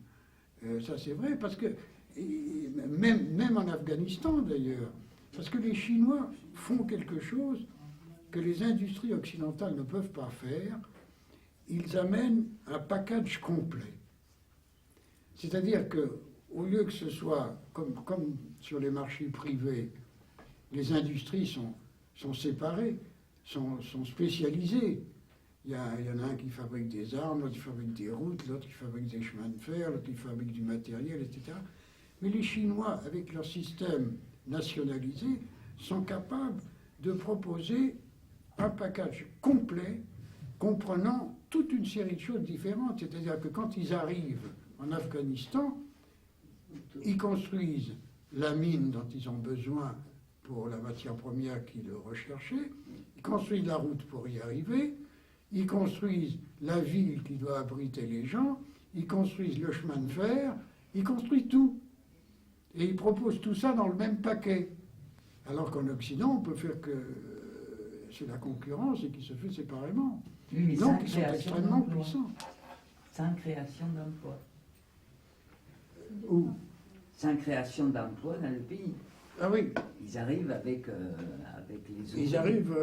Ça, c'est vrai, parce que, même en Afghanistan d'ailleurs, parce que les Chinois font quelque chose que les industries occidentales ne peuvent pas faire. Ils amènent un package complet. C'est-à-dire qu'au lieu que ce soit, comme sur les marchés privés, les industries sont séparées, sont spécialisées. Il y en a un qui fabrique des armes, l'autre qui fabrique des routes, l'autre qui fabrique des chemins de fer, l'autre qui fabrique du matériel, etc. Mais les Chinois, avec leur système nationalisés sont capables de proposer un package complet comprenant toute une série de choses différentes. C'est-à-dire que quand ils arrivent en Afghanistan, ils construisent la mine dont ils ont besoin pour la matière première qu'ils recherchaient, ils construisent la route pour y arriver, ils construisent la ville qui doit abriter les gens, ils construisent le chemin de fer, ils construisent tout. Et ils proposent tout ça dans le même paquet. Alors qu'en Occident, on peut faire que c'est la concurrence et qui se fait séparément. Oui, mais donc ils sont extrêmement puissants. Sans création d'emploi. Où? Sans création d'emploi dans le pays. Ah oui. Ils arrivent avec les autres. Ils arrivent...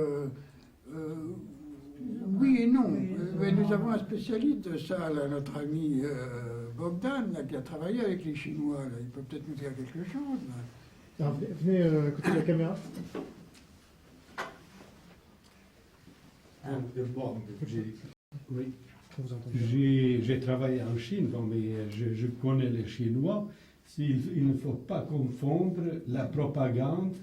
oui et non. Mais nous avons un spécialiste de ça, là, notre ami Bogdan, là, qui a travaillé avec les Chinois. Là. Il peut peut-être nous dire quelque chose. Là. Alors, venez à côté de la caméra. Oui. Vous entendez. J'ai travaillé en Chine, bon, mais je connais les Chinois. Il ne faut pas confondre la propagande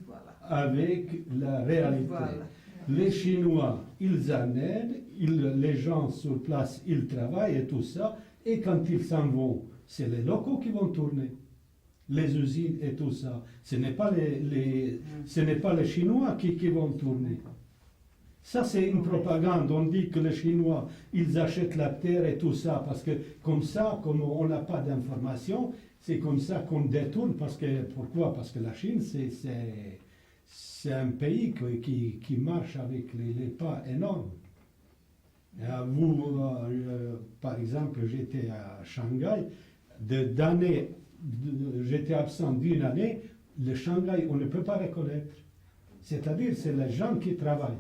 avec la réalité. Voilà. Les Chinois, ils en aident, les gens sur place, ils travaillent et tout ça, et quand ils s'en vont, c'est les locaux qui vont tourner. Les usines et tout ça. Ce n'est pas les Chinois qui vont tourner. Ça, c'est une propagande. On dit que les Chinois, ils achètent la terre et tout ça, parce que comme ça, comme on n'a pas d'informations, c'est comme ça qu'on détourne. Pourquoi? Parce que la Chine, c'est un pays qui marche avec les pas énormes. Par exemple, j'étais à Shanghai, j'étais absent d'une année, le Shanghai, on ne peut pas reconnaître. C'est-à-dire, c'est les gens qui travaillent.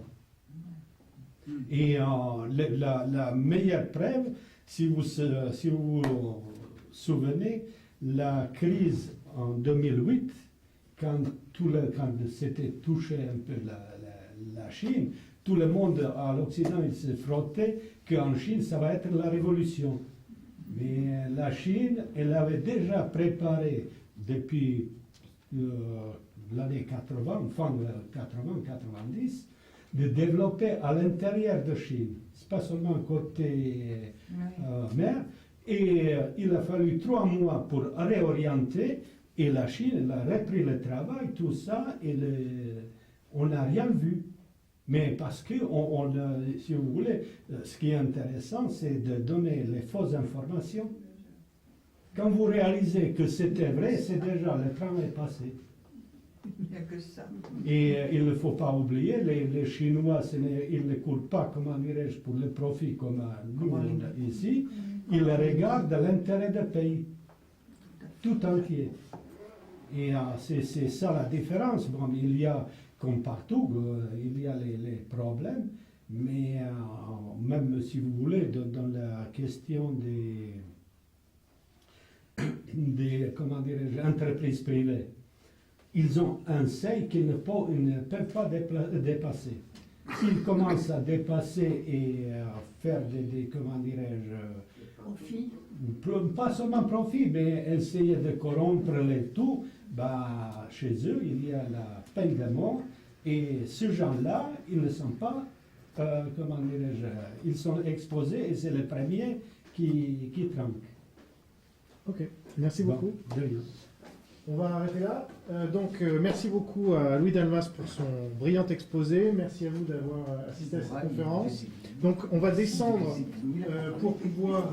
Et la meilleure preuve, si vous vous souvenez, la crise en 2008, quand s'était touché un peu la Chine, tout le monde à l'Occident il se frottait qu'en Chine, ça va être la révolution. Mais la Chine, elle avait déjà préparé depuis l'année 80, fin 80-90, de développer à l'intérieur de Chine. C'est pas seulement côté mer. Et il a fallu 3 mois pour réorienter. Et la Chine, elle a repris le travail, tout ça, et on n'a rien vu. Mais parce que, si vous voulez, ce qui est intéressant, c'est de donner les fausses informations. Quand vous réalisez que c'était vrai, c'est déjà, le train est passé. Il n'y a que ça. Et il ne faut pas oublier, les Chinois, ils ne courent pas, comment dirais-je, pour le profit comme nous ici. Ils regardent l'intérêt du pays, tout entier. Et c'est ça la différence. Bon, il y a, comme partout, il y a les problèmes, mais même si vous voulez, dans la question des comment dirais-je, entreprises privées, ils ont un seuil qu'ils ne peuvent pas dépasser. S'ils commencent à dépasser et à faire comment dirais-je, Profit. Pas seulement profit, mais essayer de corrompre les tout, bah, chez eux, il y a la peine de mort. Et ces gens-là, ils ne sont pas, comment dirais-je, ils sont exposés et c'est les premiers qui trinquent. Ok, merci beaucoup. Bon, de rien. On va arrêter là. Merci beaucoup à Louis Dalmas pour son brillant exposé. Merci à vous d'avoir assisté à cette conférence. Donc, on va descendre pour pouvoir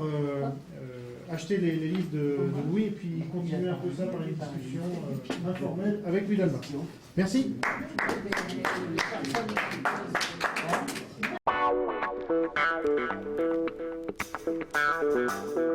acheter les livres de Louis et puis continuer un peu ça par une discussion informelle avec Louis Dalmas. Merci. Thank you.